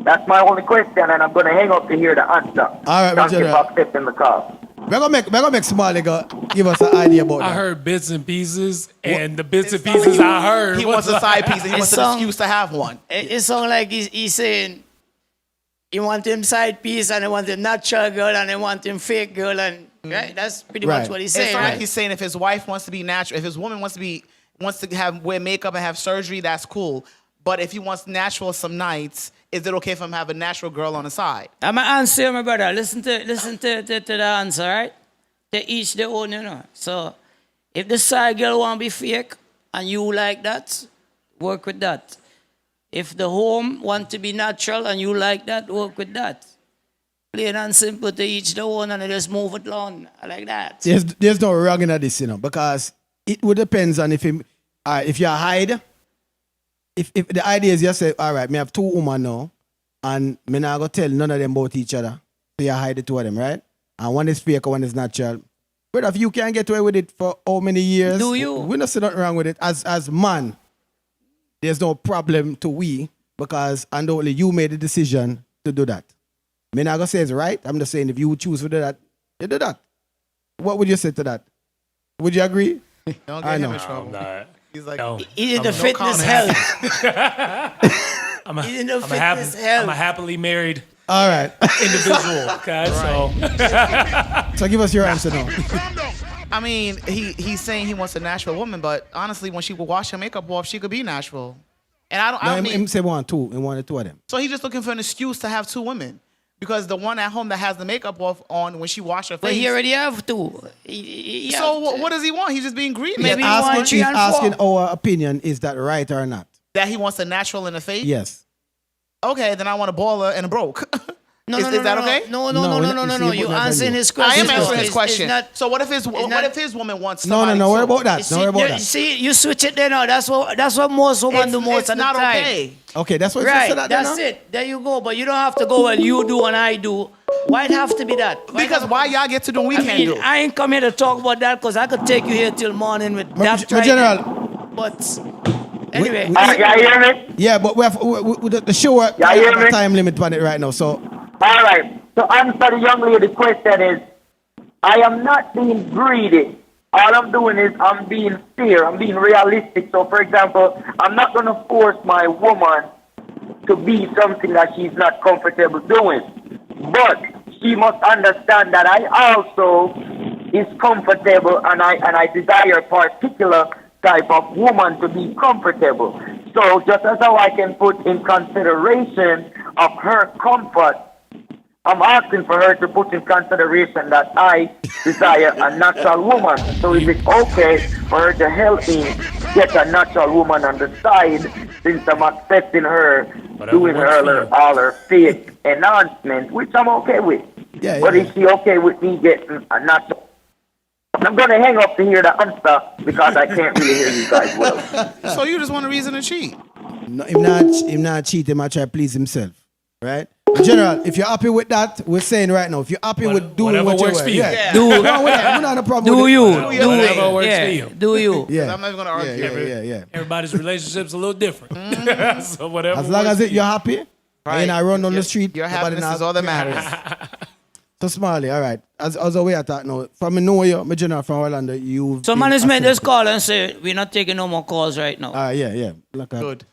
That's my only question, and I'm going to hang up to hear the answer. All right, Thank you General. for accepting the call. We're gonna make Smaille give us an idea about that. I heard bits and pieces, and the bits and pieces I heard. He wants a side piece and he wants an song- excuse to have one. It sounds like he's saying he want him side piece and he want him natural girl and he want him fake girl and right. That's pretty Right. much what he's It's saying. not like Right? he's saying if his wife wants to be natural, if his woman wants to have wear makeup and have surgery, that's cool. But if he wants natural some nights, is it okay for him to have a natural girl on the side? I'm gonna answer you, my brother. Listen to the answer, right? To each their own, you know. So if the side girl want to be fake and you like that, work with that. If the home want to be natural and you like that, work with that. Plain and simple, to each their own, and just move it along. I like that. There's no wrong in this, you know, because it would depends on if you hide. If the idea is you say, all right, me have two women now, and me not gonna tell none of them about each other, so you hide the two of them, right? And one is fake, and one is natural. But if you can get away with it for how many years? Do you? We not see nothing wrong with it. As man, there's no problem to we, because and only you made the decision to do that. Me not gonna say it's right. I'm just saying if you choose to do that, you do that. What would you say to that? Would you agree? Don't I get him know. in trouble. Nah, He's like, no. He in the No fitness comment. health. I'm a, He's in the I'm a fitness happy, health. I'm a happily married All right. individual. Okay, So give us your answer now. I mean, he's saying he wants a natural woman, but honestly, when she will wash her makeup off, she could be natural. And I No, don't him mean, say one or two of them. so he's just looking for an excuse to have two women. Because the one at home that has the makeup off on when she wash her face. But he already have two. He so have to. what does he want? He's just being greedy. Maybe That- one, three, He's and asking four. our opinion, is that right or not? that he wants a natural in the face? Yes. Okay, then I want a baller and a broke. No, is, no, is no, that no, okay? No, No, no, no, we're no, not- no, you no. see, You we're not answering gonna his I question. am answering his It's question. not, So what if his woman wants No, somebody? worry so- about that. see, Don't worry about there- that. see, you switch it there now. That's what most women do most It's of the not time. okay. Okay, that's what Right, you said. that's it. There you go. But you don't have to go well. You do and I do. Why it have to be that? Because why y'all get to do and we can't do? I ain't come here to talk about that because I could take you here till morning with that. My general. But anyway, we- You hear me? Yeah, but we have the show. Yeah, we have hear a me? time limit on it right now. So All right. So answer the young lady's question is, I am not being greedy. All I'm doing is I'm being fair. I'm being realistic. So, for example, I'm not going to force my woman to be something that she's not comfortable doing. But she must understand that I also is comfortable and I desire a particular type of woman to be comfortable. So just as how I can put in consideration of her comfort, I'm asking for her to put in consideration that I desire a natural woman. So is it okay for her to help me get a natural woman on the side since I'm accepting her Whatever doing works for you. all her fake enhancements, which I'm okay with. Yeah, But yeah. is she okay with me getting a natural? I'm going to hang up to hear the answer because I can't really hear you guys well. So you just want a reason to cheat? no, him not cheat. Him try to please himself, right? General, if you're happy with that, we're saying right now, if you're happy with doing Whatever what you works want, for you. yeah. do No, we're not a problem. do with it. you? Whatever works yeah, for you. do you? Yeah. I'm not even going to argue. Yeah. Everybody's relationship's a little different. So whatever. As long works as for you're happy, Right. And I run on the street. Your happiness is all that matters. So Smaille, all right. As a way I thought now, from me know you, my general from Orlando, you. So management just call and say we're not taking no more calls right now. Yeah. Good.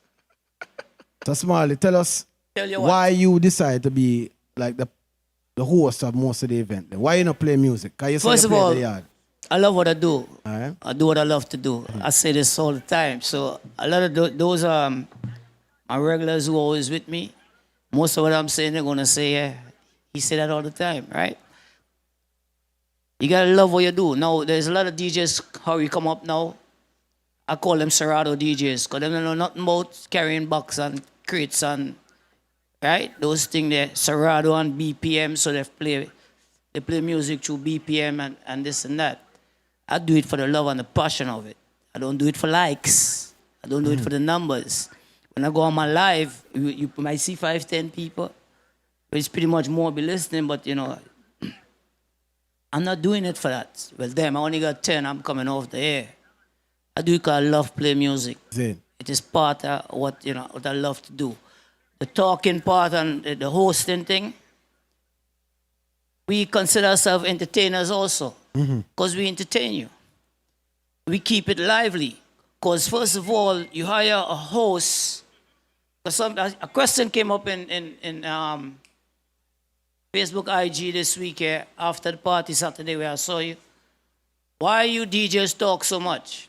So Smaille, tell us why you decide to be like the host of most of the event. Why you not play music? First of all, I love what I do. All right. I do what I love to do. I say this all the time. So a lot of those my regulars who are always with me, most of what I'm saying, they're going to say, yeah, he say that all the time, right? You got to love what you do. Now, there's a lot of DJs, how you come up now, I call them Serato DJs, because they don't know nothing about carrying box and crates and, right? Those things there, Serato and BPM, so they play music through BPM and this and that. I do it for the love and the passion of it. I don't do it for likes. I don't do it for the numbers. When I go on my live, you might see 5, 10 people. It's pretty much more be listening, but you know, I'm not doing it for that. Well, damn, I only got 10, I'm coming off the air. I do it because I love play music. It is part of what I love to do. The talking part and the hosting thing, we consider ourselves entertainers also, because we entertain you. We keep it lively, because first of all, you hire a host. A question came up in Facebook IG this week after the party Saturday where I saw you. Why you DJs talk so much?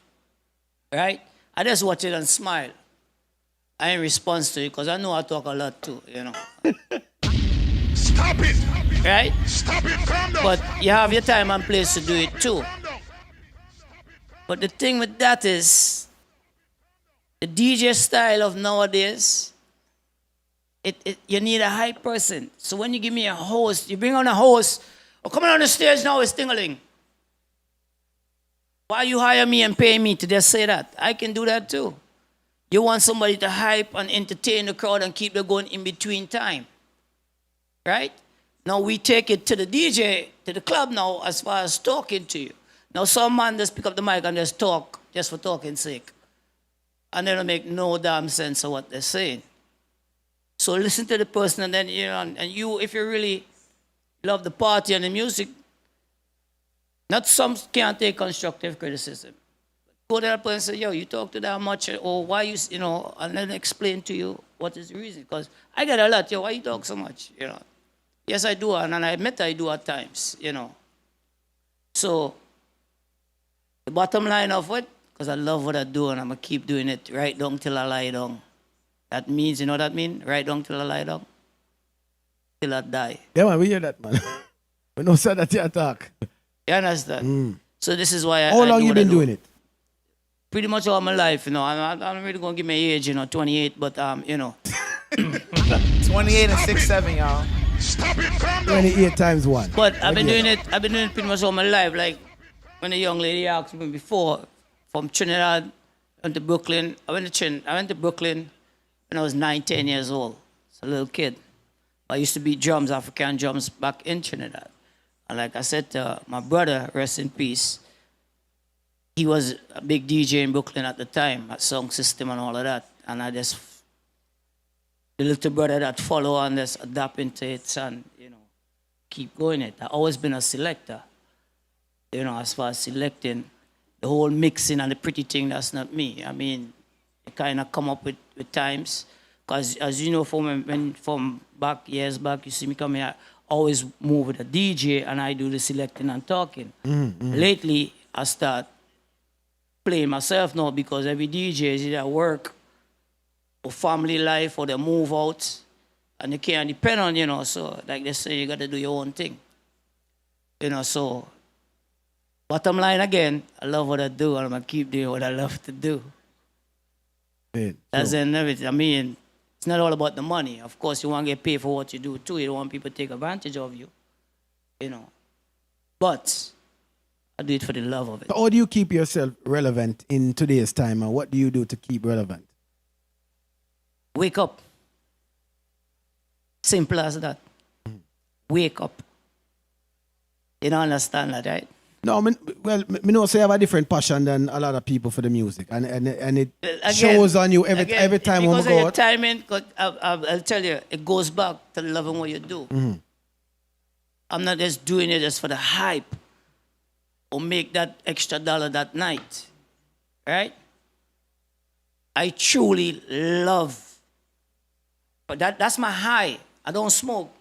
Right? I just watch it and smile. I ain't response to it because I know I talk a lot too, you know. Stop it! Right? Stop it! Calm down! But you have your time and place to do it too. But the thing with that is, the DJ style of nowadays, you need a hype person. So when you give me a host, you bring on a host, coming on the stage now is Tingaling. Why you hire me and pay me to just say that? I can do that too. You want somebody to hype and entertain the crowd and keep them going in between time. Right? Now we take it to the DJ, to the club now, as far as talking to you. Now some man just pick up the mic and just talk, just for talking's sake. And they don't make no damn sense of what they're saying. So listen to the person and then, and you, if you really love the party and the music, not some can't take constructive criticism. Go to that person and say, yo, you talk to that much, or why and then explain to you what is the reason. Because I get a lot, why you talk so much, Yes, I do, and I admit I do at times, So, the bottom line of what? Because I love what I do, and I'm going to keep doing it right down till I lie down. That means, you know what that means? Right down till I lie down. Till I die. Yeah, man, we hear that, man. We don't say that you talk. You understand? So this is why How long you been doing it? Pretty much all my life, I'm really going to give my age, 28, but, 28 and 6'7", y'all. Stop it! Calm down! 28 times 1. But I've been doing it pretty much all my life. Like, when a young lady asked me before, from Trinidad, went to Brooklyn. I went to Brooklyn when I was 9, 10 years old. As a little kid. I used to beat drums, African drums, back in Trinidad. And like I said to my brother, rest in peace, he was a big DJ in Brooklyn at the time, at Sound System and all of that. And I just, the little brother that follow and just adapt into it and, keep going it. I've always been a selector. As far as selecting, the whole mixing and the pretty thing, that's not me. I mean, it kind of come up with times. Because as you know, from years back, you see me come here, I always move with a DJ and I do the selecting and talking. Lately, I start playing myself now because every DJ is either work or family life or they move out and they can't depend on, so like they say, you got to do your own thing. So bottom line again, I love what I do and I'm going to keep doing what I love to do. That's everything. I mean, it's not all about the money. Of course, you want to get paid for what you do too. You don't want people to take advantage of you, But I do it for the love of it. How do you keep yourself relevant in today's time, and what do you do to keep relevant? Wake up. Simple as that. Wake up. You don't understand that, right? No, me know say you have a different passion than a lot of people for the music, and it Again, shows on you every time when we because of go your out. timing, 'cause I'll tell you, it goes back to loving what you do. Mm-hmm. I'm not just doing it just for the hype or make that extra dollar that night, right? I truly love, but that's my high. I don't smoke,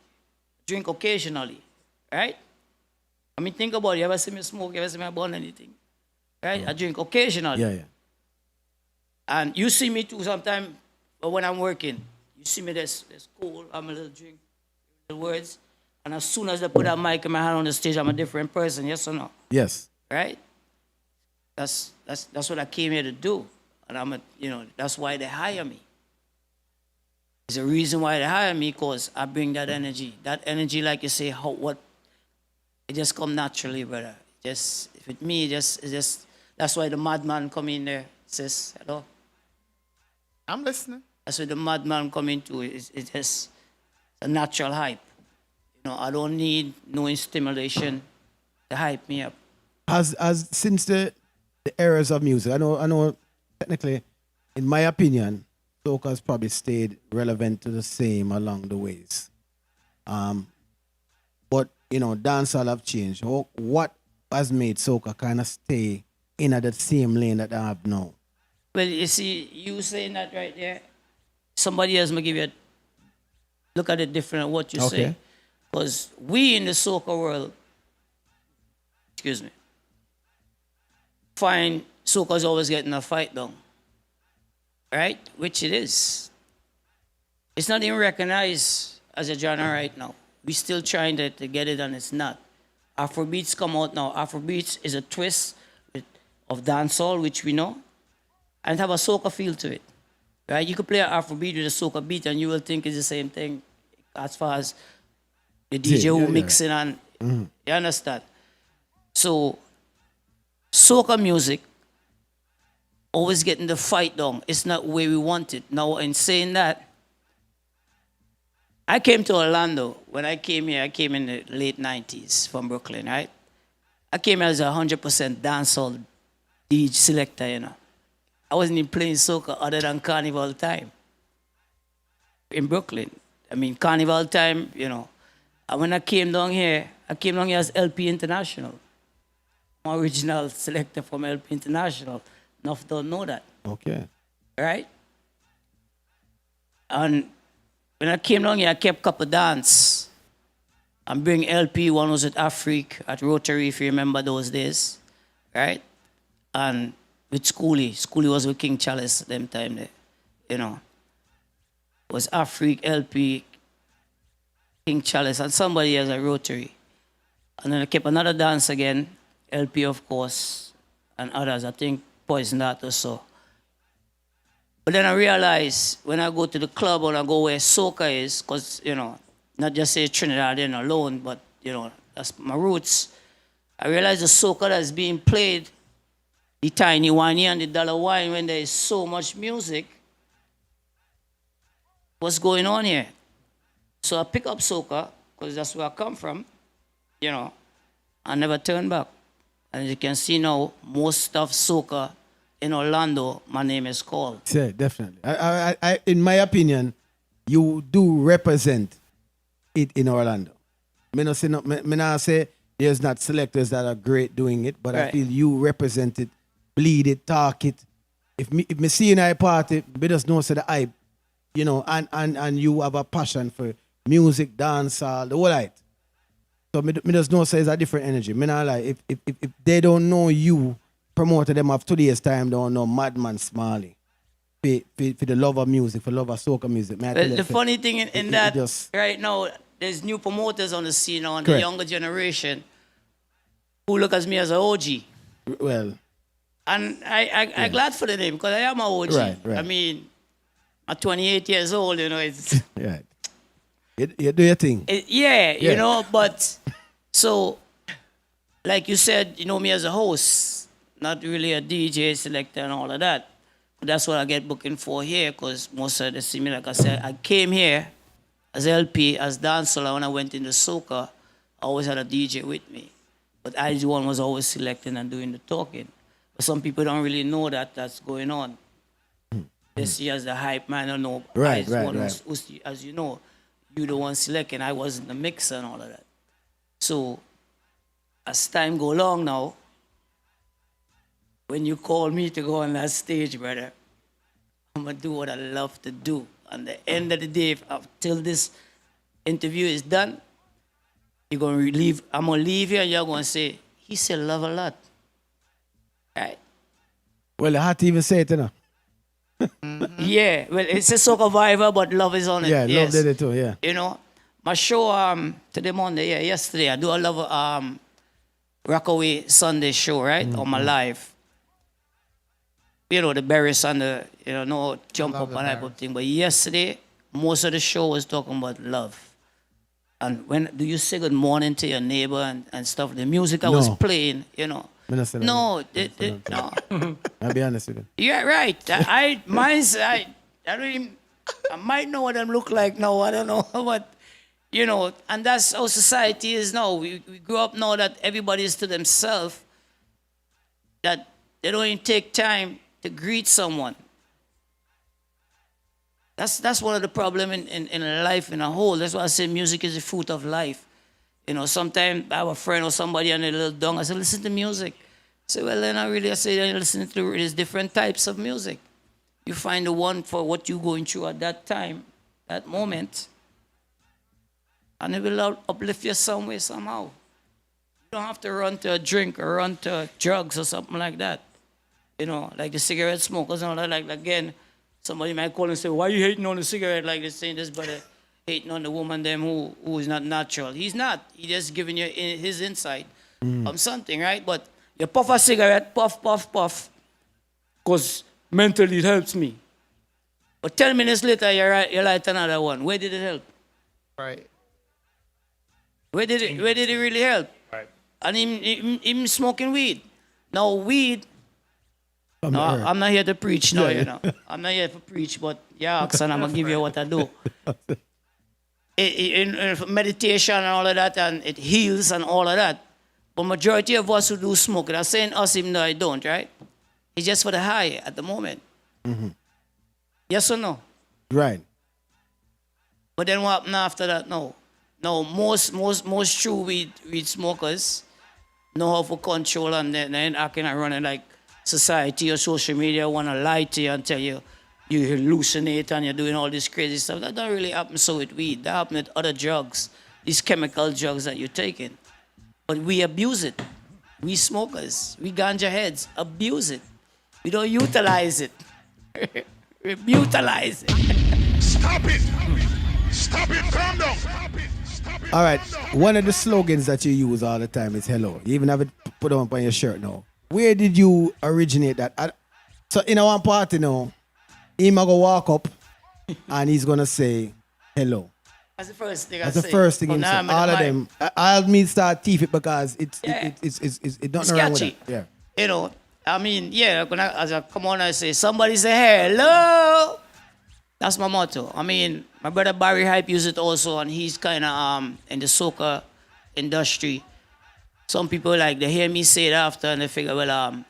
drink occasionally, right? I mean, think about it. You ever see me smoke? You ever see me burn anything? Right? I drink occasionally. Yeah. And you see me too sometimes when I'm working. You see me, that's cool. I'm a little drink, the words. And as soon as I put that mic in my hand on the stage, I'm a different person. Yes or no? Yes. Right? That's what I came here to do. And that's why they hire me. There's a reason why they hire me, because I bring that energy. That energy, like you say, it just come naturally, brother. Just with me, it's just that's why the Madman come in there, sis. Hello. I'm listening. That's why the Madman come into it. It's just a natural hype. I don't need no stimulation to hype me up. As since the eras of music, I know technically, in my opinion, soca's probably stayed relevant to the same along the ways. But dancehall have changed. What has made soca kind of stay in at the same lane that I have now? Well, you see, you saying that right there, somebody else may give you look at it different what you say. Because we in the soca world, find soca's always getting a fight down. Right? Which it is. It's not even recognized as a genre right now. We're still trying to get it, and it's not. Afrobeats come out now. Afrobeats is a twist of dancehall, which we know, and have a soca feel to it. Right? You could play an Afrobeat with a soca beat, and you will think it's the same thing as far as the DJ who mixing and you understand. So soca music always getting the fight down. It's not where we want it. Now, in saying that, I came to Orlando. When I came here, I came in the late 90s from Brooklyn, right? I came here as a 100% dancehall DJ selector, I wasn't even playing soca other than Carnival time in Brooklyn. I mean, Carnival time, And when I came down here as LP International. I'm original selector from LP International. Enough don't know that. Okay. Right? And when I came down here, I kept couple dance. And bring LP, one was at Afrique, at Rotary, if you remember those days. Right? And with Schoolie. Schoolie was with King Chalice them time there. It was Afrique, LP, King Chalice, and somebody else at Rotary. And then I kept another dance again, LP of course, and others, I think Poison Dart or so. But then I realized when I go to the club or I go where soca is, because, not just say Trinidad alone, but, that's my roots. I realized the soca that's being played, the tiny one and the dollar wine, when there is so much music, what's going on here? So I pick up soca, because that's where I come from, I never turn back. And as you can see now, most of soca in Orlando, my name is called. Yeah, definitely. I in my opinion, you do represent it in Orlando. Me not say there's not selectors that are great doing it, but I feel you represent it, bleed it, talk it. If me see in a party, me just know say the hype, and you have a passion for music, dance, the whole light. So me just know say it's a different energy. Me not like if they don't know you, promoter them of today's time don't know MADMANSMALLIE. For the love of music, for love of soca music. The funny thing in that, right now, there's new promoters on the scene now, and the younger generation who look at me as an OG. Well. And I'm glad for the name, because I am an OG. Right. I mean, I'm 28 years old, it's... Right. You do your thing. But... So, like you said, you know me as a host, not really a DJ, selector, and all of that. But that's what I get booking for here, because most of the see me, like I said, I came here as LP, as dancer. When I went into soca, I always had a DJ with me. But I, the one, was always selecting and doing the talking. But some people don't really know that that's going on. They see as the hype man, I don't know. Right, I, the right, one right. as you know, you the one selecting. I wasn't the mixer and all of that. So as time go along now, when you call me to go on that stage, brother, I'm gonna do what I love to do. And the end of the day, till this interview is done, you're gonna leave. I'm gonna leave here, and you're gonna say, "He said love a lot." Right? Well, I had to even say it, you know. Yeah. Well, it's a soca vibe, but love is on it. Yeah, yes. love did it too, yeah. You know, my show today Monday, yeah, yesterday, I do a love Rockaway Sunday show, right? On my live. You know, the berries and the, you know, no jump up and type of thing. But yesterday, most of the show was talking about love. And when do you say good morning to your neighbor and stuff? The music I was No. playing, you know. Me not say that. No, no. I'll be honest with you. Yeah, right. I don't even, I might know what them look like now. I don't know, but you know, and that's how society is now. We grew up now that everybody is to themselves. That they don't even take time to greet someone. That's one of the problems in life in a whole. That's why I say music is the fruit of life. You know, sometimes I have a friend or somebody and they're a little down. I say, listen to music. I say, well, then I say, listen to there's different types of music. You find the one for what you're going through at that time, that moment, and it will uplift you some way, somehow. You don't have to run to a drink or run to drugs or something like that. You know, like the cigarette smokers and all that. Like, again, somebody might call and say, why are you hating on the cigarette? Like they're saying this, but hating on the woman them who is not natural. He's not. He's just giving you his insight on something, right? But you puff a cigarette, puff, puff, puff, because mentally it helps me. But 10 minutes later, you light another one. Where did it help? Right. Where did it really help? Right. And him smoking weed. Now, weed, From no, the earth. I'm not here to preach, no, you know. I'm not here to preach, but yeah, and I'm going to give you what I do. In meditation and all of that, and it heals and all of that. But majority of us who do smoke, I'm saying us even though I don't, right? It's just for the high at the moment. Mm-hmm. Yes or no? Right. But then what happened after that? No. No, most true weed smokers know how to control and then acting and running like society or social media want to lie to you and tell you you hallucinate and you're doing all this crazy stuff. That don't really happen so with weed. That happens with other drugs, these chemical drugs that you're taking. But we abuse it. We smokers, we ganja heads, abuse it. We don't utilize it. We brutalize it. Stop it! Stop it! Calm down! Stop it! Stop it! All right. Calm down. One of the slogans that you use all the time is hello. You even have it put on your shirt now. Where did you originate that? So in one party now, he might go walk up and he's gonna say hello. That's the first thing I That's say. the first thing Oh, he nah, said. I'm in All the of mic. them. I'll me start teeth it because it's Yeah. it don't It's know wrong with catchy. it. Yeah. You know, I mean, yeah, as I come on and say, somebody say hello. That's my motto. I mean, my brother Barry Hype uses it also, and he's kind of in the soca industry. Some people like they hear me say it after and they figure, well,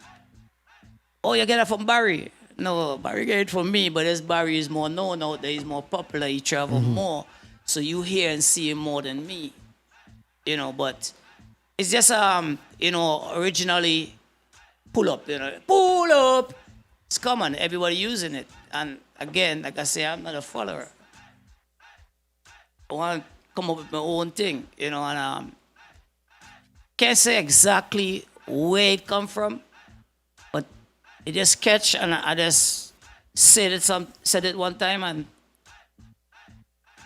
oh, you get it from Barry. No, Barry get it from me, but as Barry is more known out there, he's more popular, he travel more. So you hear and see him more than me. You know, but it's just you know, originally pull up, you know. Pull up. It's common, everybody using it. And again, like I say, I'm not a follower. I want to come up with my own thing, you know, and can't say exactly where it come from, but it just catch and I just said it one time and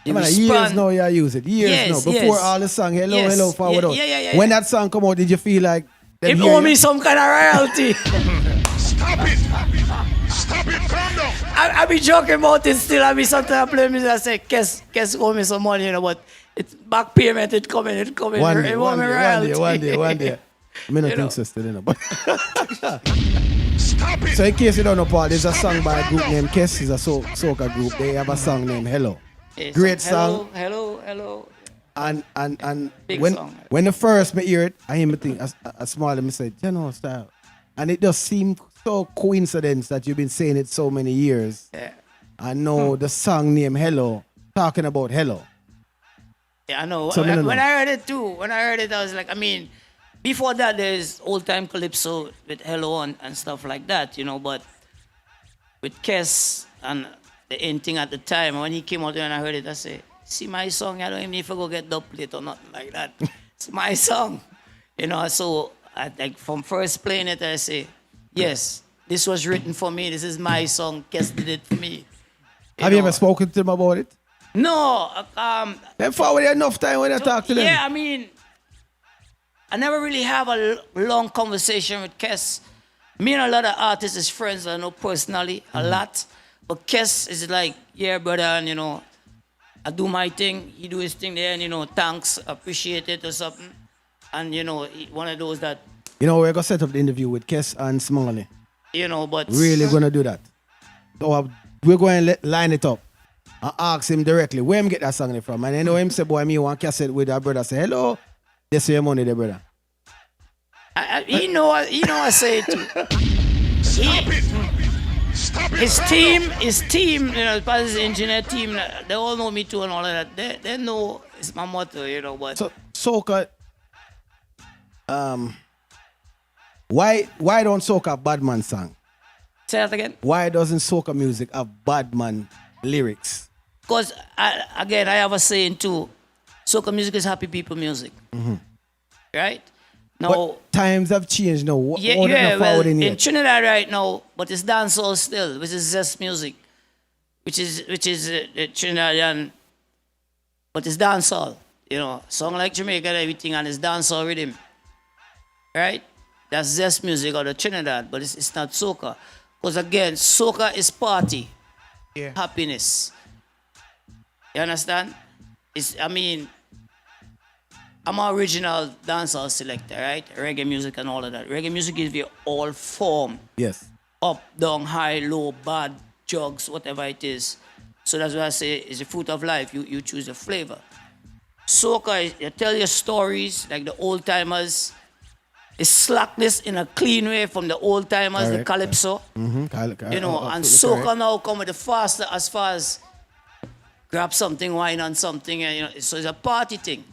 the Years now you use it. Years Yes, now. Before yes. all the song, hello, Yes. hello, forward out. Yeah. When that song come out, did you feel like them it hear owe you? me some kind of royalty. Stop it! Stop it! Calm down! I be joking about it still. I be sometimes I play music. I say, Kes owe me some money, you know, but it's back payment. It coming. One day, It one owe me day, royalty. one day. I mean, I You think know. so still, you know. But Stop it! so in case you don't know, Paul, there's a song by a group named Kes. It's a soca group. They have a song named Hello. Yes, Great song. Hello. And Big when song. when the first me hear it, I hear me think a Smaille, me say, general style. And it just seemed so coincidence that you've been saying it so many years. Yeah. I know the song name Hello, talking about hello. Yeah, I know. So, When I heard it too, I was like, I mean, before that, there's old time calypso with Hello and stuff like that, you know. But with Kes and the end thing at the time, when he came out there and I heard it, I said, see my song, I don't even need to go get dub plate or nothing like that. It's my song, you know. So like from first playing it, I say, yes, this was written for me. This is my song. Kes did it for me. Have you ever spoken to them about it? No. Then forward enough time when I talk to them. Yeah, I mean, I never really have a long conversation with Kes. Me and a lot of artists is friends, I know personally, a lot. But Kes is like, yeah, brother, and you know, I do my thing, he do his thing there, and you know, thanks, appreciate it or something. And you know, one of those that, You know, we're going to set up the interview with Kes and Smalle. you know, but... Really going to do that. So we're going to line it up and ask him directly where him get that song from. And I know him say, boy, me want cassette with our brother. Say, hello, this is your money there, brother. You know, I say it too. Stop it. Stop it. His team, you know, part of his engineer team, they all know me too and all of that. They know it's my motto, you know, but... So, soca, why don't soca have Badman song? Say that again? Why doesn't soca music have Badman lyrics? Because, again, I have a saying too, soca music is happy people music. Right? Now, But times have changed now. well, in Trinidad right now, but it's dancehall still, which is zest music, which is Trinidadian, but it's dancehall. You know, song like Jamaica and everything, and it's dancehall rhythm. Right? That's zest music or the Trinidad, but it's not soca. Because again, soca is party, happiness. You understand? I'm an original dancehall selector, right? Reggae music and all of that. Reggae music gives you all form. Yes. Up, down, high, low, bad, jugs, whatever it is. So that's why I say it's the fruit of life. You choose the flavor. Soca, you tell your stories like the old timers. It's slackness in a clean way from the old timers, the calypso. You know, and soca now come with the faster as far as grab something, wine on something, and you know, so it's a party thing.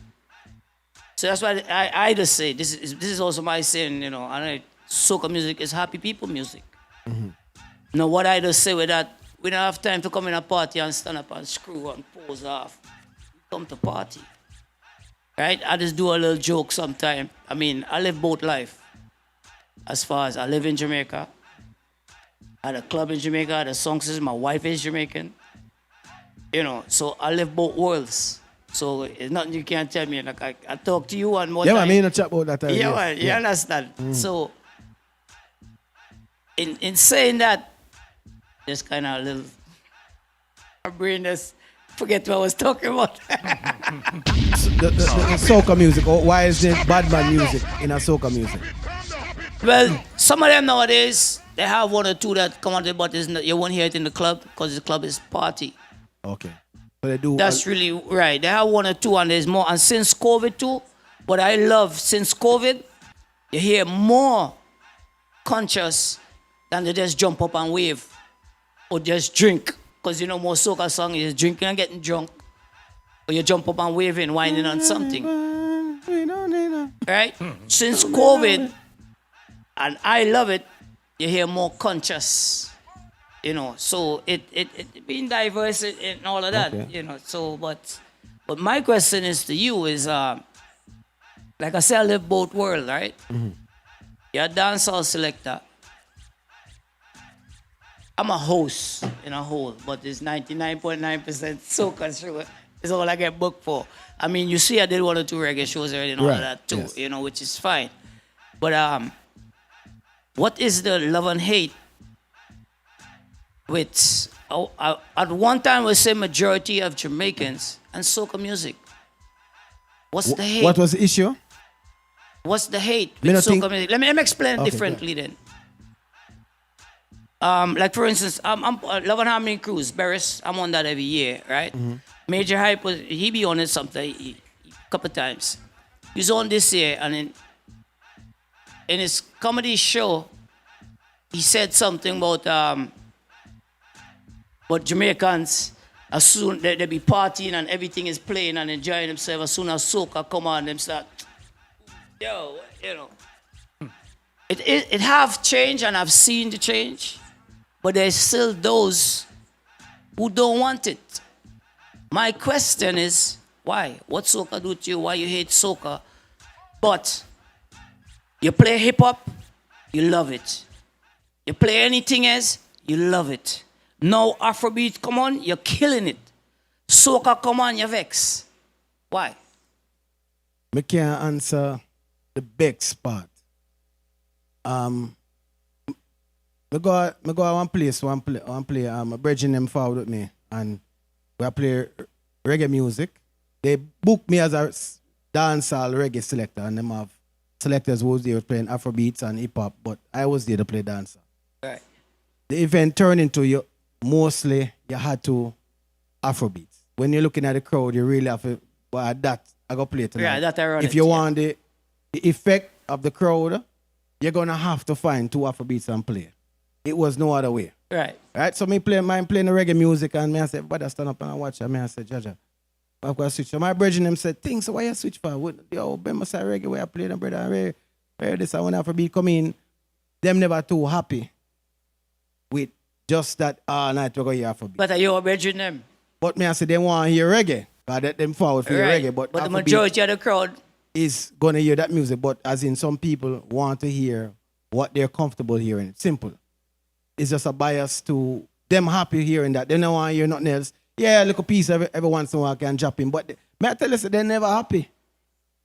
So that's why I just say this is also my saying, you know, soca music is happy people music. Now what I just say with that, we don't have time to come in a party and stand up and screw and pose off. We come to party. Right? I just do a little joke sometime. I mean, I live both life. As far as I live in Jamaica, I had a club in Jamaica, I had a song system, my wife is Jamaican. You know, so I live both worlds. So it's nothing you can't tell me. Like I talk to you one more time. Yeah, I mean, no chat about that. Yeah, man, you understand? So in saying that, just kind of a little, my brain just forget what I was talking about. the soca music, or why is there Badman music in a soca music? Well, some of them nowadays, they have one or two that come out, but you won't hear it in the club because the club is party. Okay. So they do. That's really right. They have one or two and there's more. And since COVID too, what I love, since COVID, you hear more conscious than they just jump up and wave or just drink. Because you know, most soca songs is drinking and getting drunk. Or you jump up and waving, whining on something. Right? Since COVID, and I love it, you hear more conscious. You know, so it being diverse and all of that, you know. So, but my question is to you is, like I said, I live both worlds, right? You're a dancehall selector. I'm a host in a whole, but it's 99.9% soca show. It's all I get booked for. I mean, you see, I did one or two reggae shows already and all of that too, you know, which is fine. But what is the love and hate with? At one time, we say majority of Jamaicans and soca music. What's the hate? What was the issue? What's the hate with soca music? Let me explain it differently then. Like for instance, I'm Love and Harmony Cruise, Barris, I'm on that every year, right? Major Hype he be on it something. He couple times. He was on this year, and in his comedy show, he said something about Jamaicans. As soon they be partying and everything is playing and enjoying themselves, as soon as soca come on, them start, yo, you know. It have changed, and I've seen the change, but there's still those who don't want it. My question is, why? What soca do to you? Why you hate soca? But you play hip hop, you love it. You play anything else, you love it. Now Afrobeat come on, you're killing it. Soca come on, you vex. Why? I can't answer the vex part. I go one place, my brethren them forward with me, and we play reggae music. They book me as a dancehall reggae selector, and them have selectors who was there playing Afrobeats and hip hop, but I was there to play dancehall. Right. The event turned into you had to Afrobeats. When you're looking at the crowd, you really have to, well, that I go play tonight. Yeah, that ironic. If you want the effect of the crowd, you're gonna have to find 2 Afrobeats and play. It was no other way. Right. Right? So me playing the reggae music, and me I said, "But I stand up and I watch it." And me I said, "Jaja, I've got to switch." So my brethren them said, "Things, so why you switch for? Yo, Ben must say reggae where I play them, brother. Where this and when Afrobeat come in, them never too happy with just that all night we go hear Afrobeat." But are you a brethren them? But me I said they want to hear reggae. I let them forward for Right. reggae. But the Afrobeat majority of the crowd. is gonna hear that music. But as in some people want to hear what they're comfortable hearing. Simple. It's just a bias to them happy hearing that. They don't want to hear nothing else. Yeah, a little piece every once in a while can drop in. But may I tell you, they're never happy.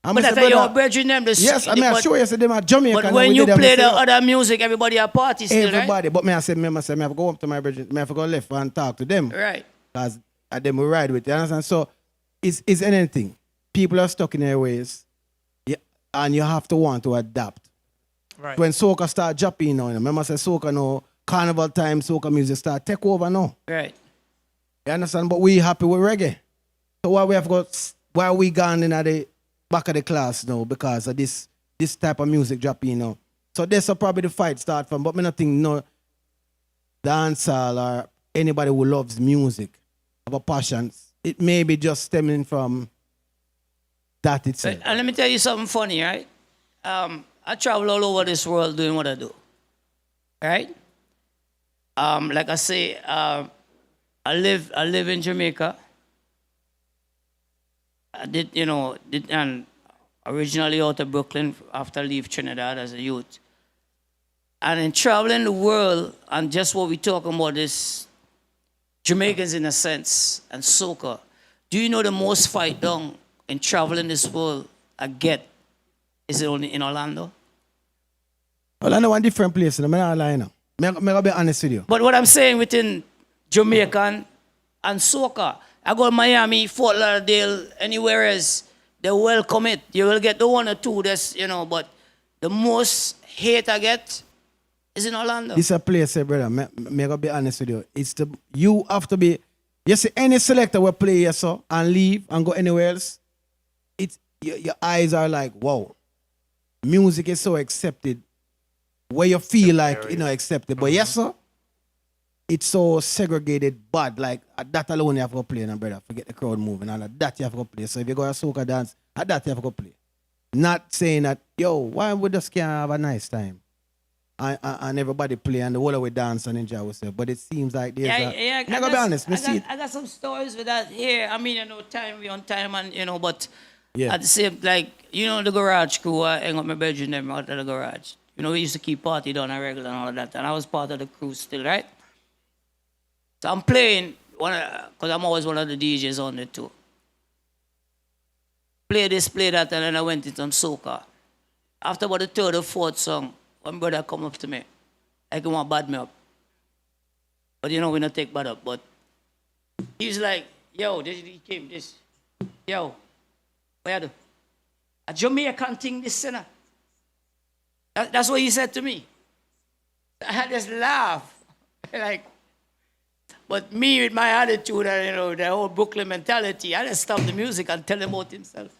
But that's your brethren them. Yes, I mean, I sure you say them are Jamaican. But when you play the other music, everybody at party still, everybody. right? But me I say, I have to go up to my brethren. I have to go left and talk to them. Right. Because them will ride with you. Understand? So it's anything. People are stuck in their ways. Yeah, and you have to want to adapt. Right. When soca start dropping now, remember I say soca now, carnival time, soca music start take over now. Right. You understand? But we happy with reggae. So why we gone in at the back of the class now because of this type of music dropping now. So that's probably the fight start from. But me not think no dancehall or anybody who loves music have a passion. It may be just stemming from that itself. And let me tell you something funny, right? I travel all over this world doing what I do. Right? Like I say, I live in Jamaica. I did and originally out of Brooklyn after I leave Trinidad as a youth. And in traveling the world, and just what we talking about is Jamaicans in a sense, and soca. Do you know the most fight down in traveling this world I get? Is it only in Orlando? Well, I know one different place. I'm not lying. I'm going to be honest with you. But what I'm saying within Jamaican and soca, I go to Miami, Fort Lauderdale, anywhere else, they welcome it. You will get the 1 or 2, that's, but the most hate I get is in Orlando. This is a place, brother. I'm going to be honest with you. You have to be, you see, any selector will play here so and leave and go anywhere else, your eyes are like, wow. Music is so accepted where you feel like, accepted. But yes, sir, it's so segregated bad. Like, at that alone you have to play, brother. Forget the crowd moving. And at that you have to play. So if you go to a soca dance, at that you have to play. Not saying that, yo, why we just can't have a nice time? And everybody play and the whole way dance and enjoy ourselves. But it seems like there's I'm going to be honest. I got some stories with that here. I mean, we on time and, but yeah. at the same, like, the garage crew, I hang up my bedroom them out of the garage. We used to keep party down a regular and all of that. And I was part of the crew still, right? So I'm playing, because I'm always one of the DJs on it too. Play this, play that, and then I went into some soca. After about the 3rd or 4th song, one brother come up to me. Like he want bad me up. But we not take bad up. But he's like, yo, he came, yo, what you do? A Jamaican thing, this sinner. That's what he said to me. I had this laugh. But me with my attitude and the whole Brooklyn mentality, I just stop the music and tell him about himself.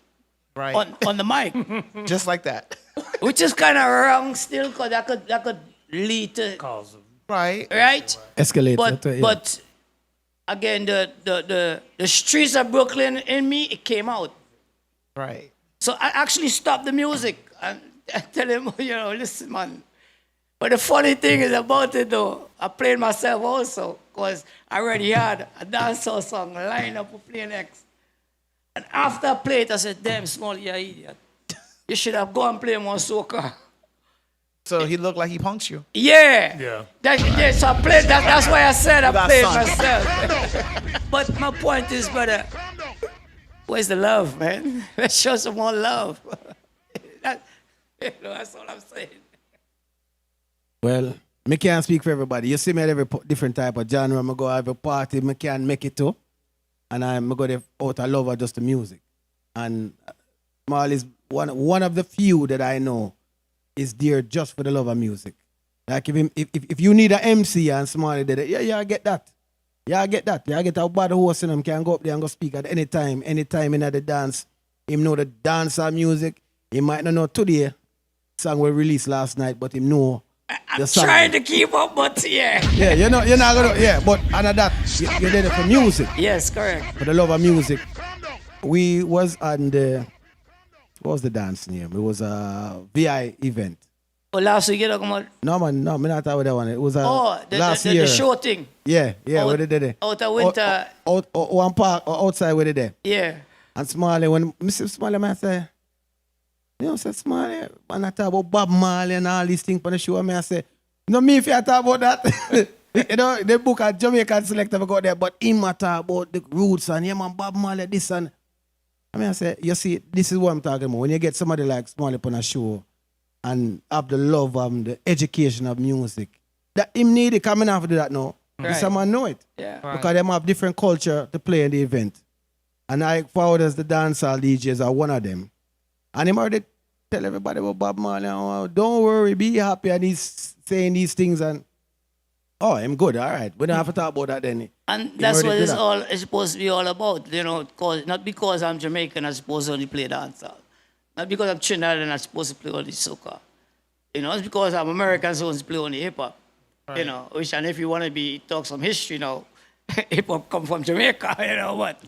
Right. on the mic, Just like that. which is kind of wrong still, because that could lead to Cause of Right. right. Escalate. But again, the streets of Brooklyn in me, it came out. Right. So I actually stopped the music and I tell him, listen, man. But the funny thing is about it, though, I played myself also, because I already had a dancehall song lined up for play next. And after I played, I said, damn, Smaille, you're an idiot. You should have gone and play more soca. So he looked like he punked you. Yeah. Yeah. So I played that. That's why I said I got played son. myself. But my point is, brother, where's the love, man? Let's show some more love. That's all I'm saying. Well, me can't speak for everybody. You see me at every different type of genre. I go have a party, me can't make it too. And I go there out of love of just the music. And Smaille is one of the few that I know is there just for the love of music. Like if you need an MC and Smaille did it, yeah, I get that. Yeah, I get that. Yeah, I get a bad host and him can go up there and go speak at any time in the dance. Him know the dance and music. He might not know today song we released last night, but him know I'm trying to keep up, but yeah. Yeah, you're not gonna, yeah, but under that, you did it for music, Yes, correct. for the love of music. We was on what was the dance name? It was a VI event. Oh, last week you talking about? No, man, no, me not talking about that one. It was last the year. the show thing. Yeah, Out- we did it. out of winter. One park, outside we did it. Yeah. And Smaille, when Mr. Smaille, man say, say Smaille, man, I talk about Bob Marley and all these things on the show, I say, no, me if you talk about that. The book at Jamaican Selector we got there, but him I talk about the roots and yeah, man, Bob Marley, this and I say, you see, this is what I'm talking about. When you get somebody like Smaille on a show and have the love and the education of music, that him need it coming after that now. Right. Someone know it. Yeah. Because them have different culture to play in the event. And I forward as the dancehall DJs are one of them. And him already tell everybody about Bob Marley. Oh, don't worry, be happy. And he's saying these things and I'm good. All right. We don't have to talk about that then. And He that's already what did it's supposed to be all about, not because I'm Jamaican, I'm supposed to only play dancehall. Not because I'm Trinidad and I'm supposed to play only soca. It's because I'm American, so I'm supposed to play only hip hop. Right. Which, and if you want to talk some history now, hip hop come from Jamaica, but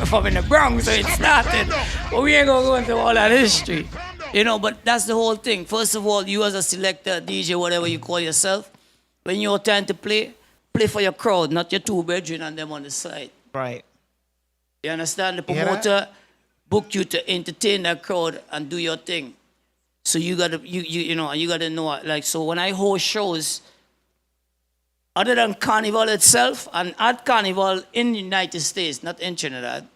from in the Bronx, so it started. But we ain't gonna go into all that history. But that's the whole thing. First of all, you as a selector, DJ, whatever you call yourself, when you're time to play for your crowd, not your two brethren and them on the side. Right. You understand? The hear that? promoter booked you to entertain that crowd and do your thing. So you gotta you gotta know, like, so when I host shows, other than Carnival itself, and at Carnival in the United States, not in Trinidad,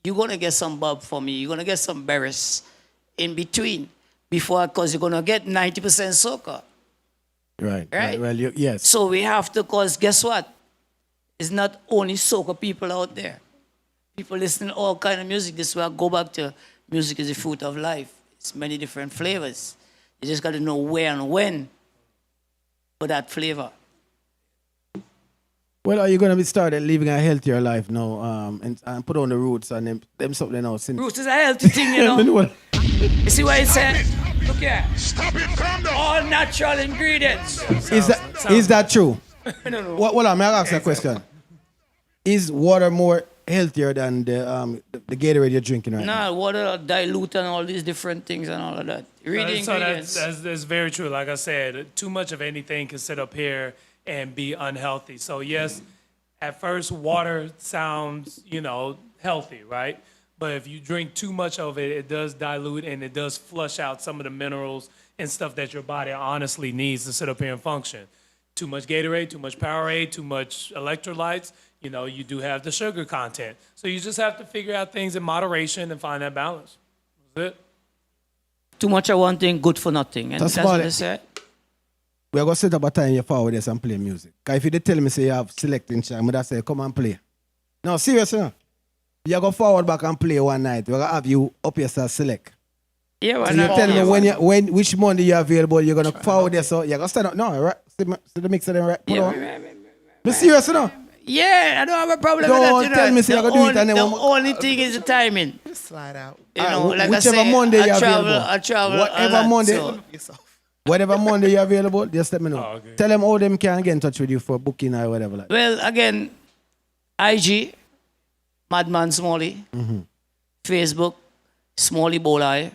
you're gonna get some Bob for me. You're gonna get some Barris in between because you're gonna get 90% soca. Right. Well, yes. So we have to, because guess what? It's not only soca people out there. People listen to all kind of music. This is where I go back to music is the fruit of life. It's many different flavors. You just got to know where and when for that flavor. Well, are you going to be started living a healthier life now and put on the roots and them something else? Roots is a healthy thing, you know. You see what it said? Look here. Stop it, calm down. All natural ingredients. Is that true? No. Hold on, may I ask a question? Is water more healthier than the Gatorade you're drinking right now? Nah, water dilute and all these different things and all of that. Read the So ingredients. that's very true. Like I said, too much of anything can sit up here and be unhealthy. So yes, at first water sounds, healthy, right? But if you drink too much of it, it does dilute and it does flush out some of the minerals and stuff that your body honestly needs to sit up here and function. Too much Gatorade, too much Powerade, too much electrolytes, you do have the sugar content. So you just have to figure out things in moderation and find that balance. That's it. Too much of one thing, good for nothing. And That's that's what about they it. said. We are going to set up a time you forward this and play music. Because if you did tell me say you have selecting track, I'm going to say, come and play. No, seriously. No. You're going to forward back and play one night. We're going to have you up here to select. Yeah, well, So you tell me which Monday you're available, you're going to forward this. So you're going to stand up. No, right? See the mix of them, right? Put on. Be serious, no? Yeah, I don't have a problem Don't with that. tell me say you're going to do it and then the one more- only thing is the timing. Just slide out. You know, Alright, like whichever I say, Monday you're I travel, available. I travel. Whatever a lot, Monday. so- Yourself. Whatever Monday you're available, just let me know. Oh, okay. Tell them how them can get in touch with you for booking or whatever. Like that. Well, again, IG, MADMANSMALLIE, Facebook, Smaille Bolai,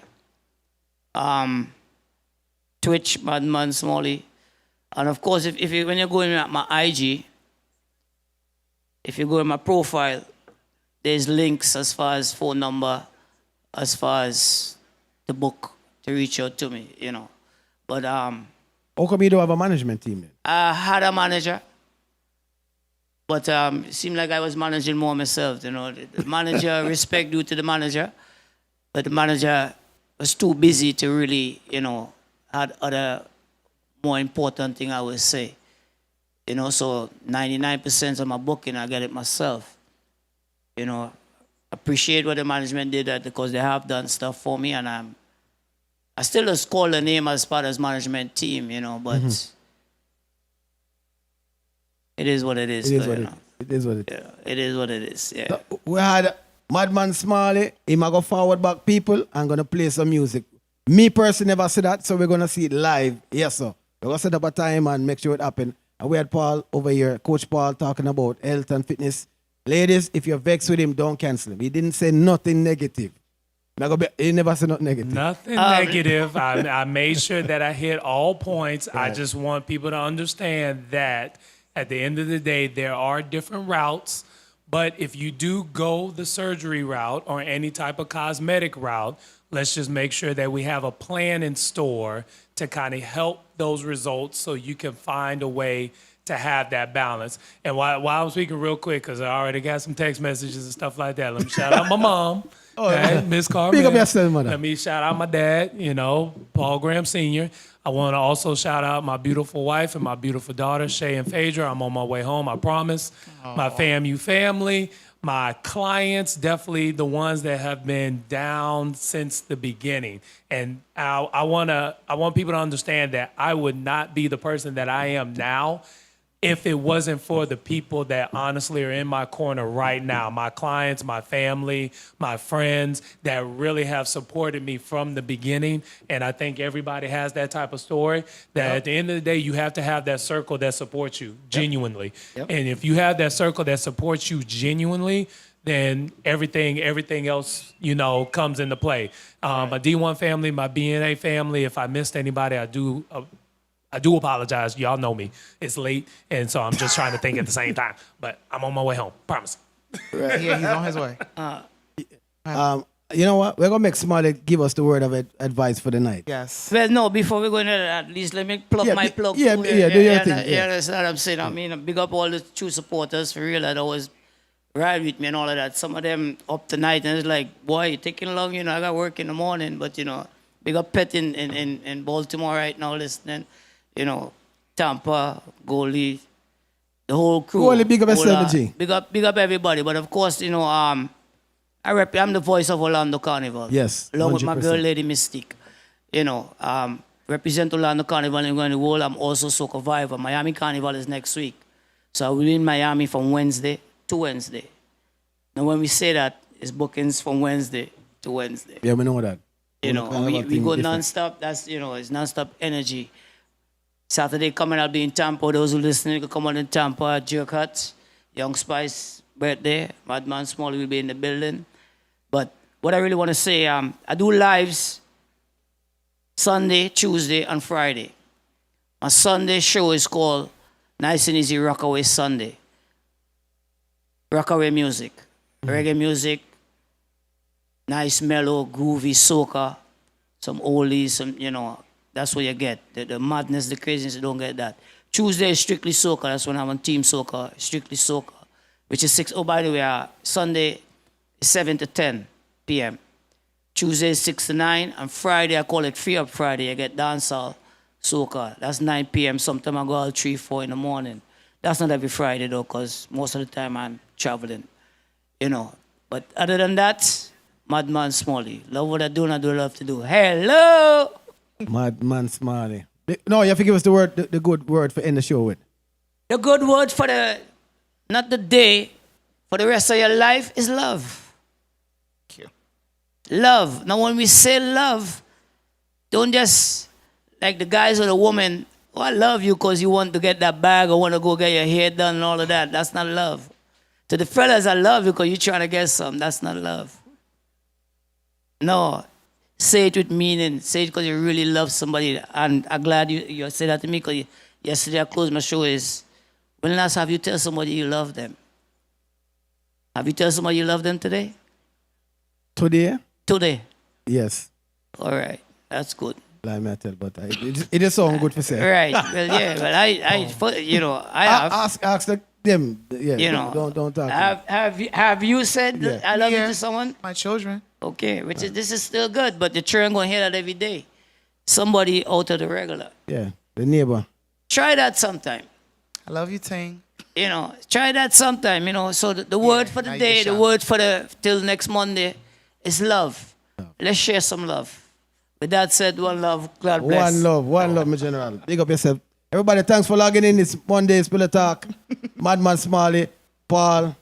Twitch, MADMANSMALLIE, and of course, if you, when you're going at my IG, if you go in my profile, there's links as far as phone number, as far as the book to reach out to me, you know. But How come you don't have a management team then? I had a manager, but it seemed like I was managing more myself, you know. The manager, respect due to the manager, but the manager was too busy to really, you know, had other more important thing I would say. You know, so 99% of my booking, I get it myself. You know, appreciate what the management did that because they have done stuff for me, and I still just call the name as part of the management team, you know, but it is what it is. It is so, what you it know. is. It is what it is. Yeah, it is what it is. Yeah. So, we had Madman Smalle. He might go forward back people and gonna play some music. Me personally never see that, so we're gonna see it live. Yes, sir. We're gonna set up a time and make sure it happen. And we had Paul over here, Coach Paul, talking about health and fitness. Ladies, if you're vexed with him, don't cancel him. He didn't say nothing negative. He never said nothing negative. Nothing negative. I made sure that I hit all points. I just want people to understand that at the end of the day, there are different routes. But if you do go the surgery route or any type of cosmetic route, let's just make sure that we have a plan in store to kind of help those results so you can find a way to have that balance. And while I'm speaking real quick, because I already got some text messages and stuff like that, let me shout out my mom, okay, Miss Carmen. Big up yourself, mother. Let me shout out my dad, you know, Paul Graham Sr. I want to also shout out my beautiful wife and my beautiful daughter, Shay and Phaedra. I'm on my way home, I promise. My FAMU family, my clients, definitely the ones that have been down since the beginning. And I want people to understand that I would not be the person that I am now if it wasn't for the people that honestly are in my corner right now, my clients, my family, my friends that really have supported me from the beginning. And I think everybody has that type of story that at the end of the day, you have to have that circle that supports you genuinely. And if you have that circle that supports you genuinely, then everything else, you know, comes into play. My D1 family, my BNA family, if I missed anybody, I do apologize. Y'all know me. It's late, and so I'm just trying to think at the same time. But I'm on my way home. Promise. Yeah, he's on his way. You know what? We're gonna make Smalle give us the word of advice for the night. Yes. Well, no, before we go into that, at least let me plug Yeah, my plug. yeah, too. yeah, do your thing, yeah. That's what I'm saying. I mean, big up all the true supporters for real that always ride with me and all of that. Some of them up tonight and it's like, boy, you're taking long, you know, I got work in the morning, but you know, big up Pet in Baltimore right now listening. You know, Tampa, Goalie, the whole crew. Goalie, big up yourself, G. Big up everybody. But of course, you know, I'm the voice of Orlando Carnival. Yes, Along with my 100%. girl, Lady Mystique. You know, represent Orlando Carnival and going to the world. I'm also Soca Viva. Miami Carnival is next week. So I will be in Miami from Wednesday to Wednesday. Now, when we say that, it's bookings from Wednesday to Wednesday. Yeah, we know that. You know, we go non-stop. That's, you know, it's non-stop energy. Saturday coming, I'll be in Tampa. Those who listening can come on in Tampa, Jerk Hut, Young Spice birthday. MADMANSMALLIE will be in the building. But what I really want to say, I do lives Sunday, Tuesday, and Friday. My Sunday show is called Nice and Easy Rockaway Sunday. Rockaway music, reggae music, nice, mellow, groovy soca, some oldies, some, you know, that's what you get. The madness, the craziness, you don't get that. Tuesday is strictly soca. That's when I'm on Team Soca, strictly soca, which is 6. Oh, by the way, Sunday is 7 to 10 p.m. Tuesday is 6 to 9. And Friday, I call it Free Up Friday. I get dancehall soca. That's 9 p.m. Sometimes I go all 3, 4 in the morning. That's not every Friday, though, because most of the time I'm traveling, you know. But other than that, MADMANSMALLIE. Love what I do and I do love to do. Hello! Madman Smalle. No, you have to give us the word, the good word for end the show with. The good word for not the day, for the rest of your life is love. Thank you. Love. Now, when we say love, don't just, like the guys or the woman, oh, I love you because you want to get that bag or want to go get your hair done and all of that. That's not love. To the fellas, I love you because you're trying to get some. That's not love. No. Say it with meaning. Say it because you really love somebody. And I'm glad you said that to me because yesterday I closed my show is, when last have you tell somebody you love them? Have you tell somebody you love them today? Today? Today. Yes. All right. That's good. Like me I tell, but it is sound good for say. Right. Well, yeah. Well, I have. Ask them. Yeah. You know. Don't talk. Have you said Yeah. I love you Yeah. to someone? My children. Okay. This is still good, but the children gonna hear that every day. Somebody out of the regular. Yeah. The neighbor. Try that sometime. I love you, Ting. You know, try that sometime. You know, so the word for now the you day, get the shot. word for till next Monday is love. Let's share some love. With that said, one love. God bless. One love, my general. Big up yourself. Everybody, thanks for logging in this Monday Pillow Talk. Madman Smalle, Paul,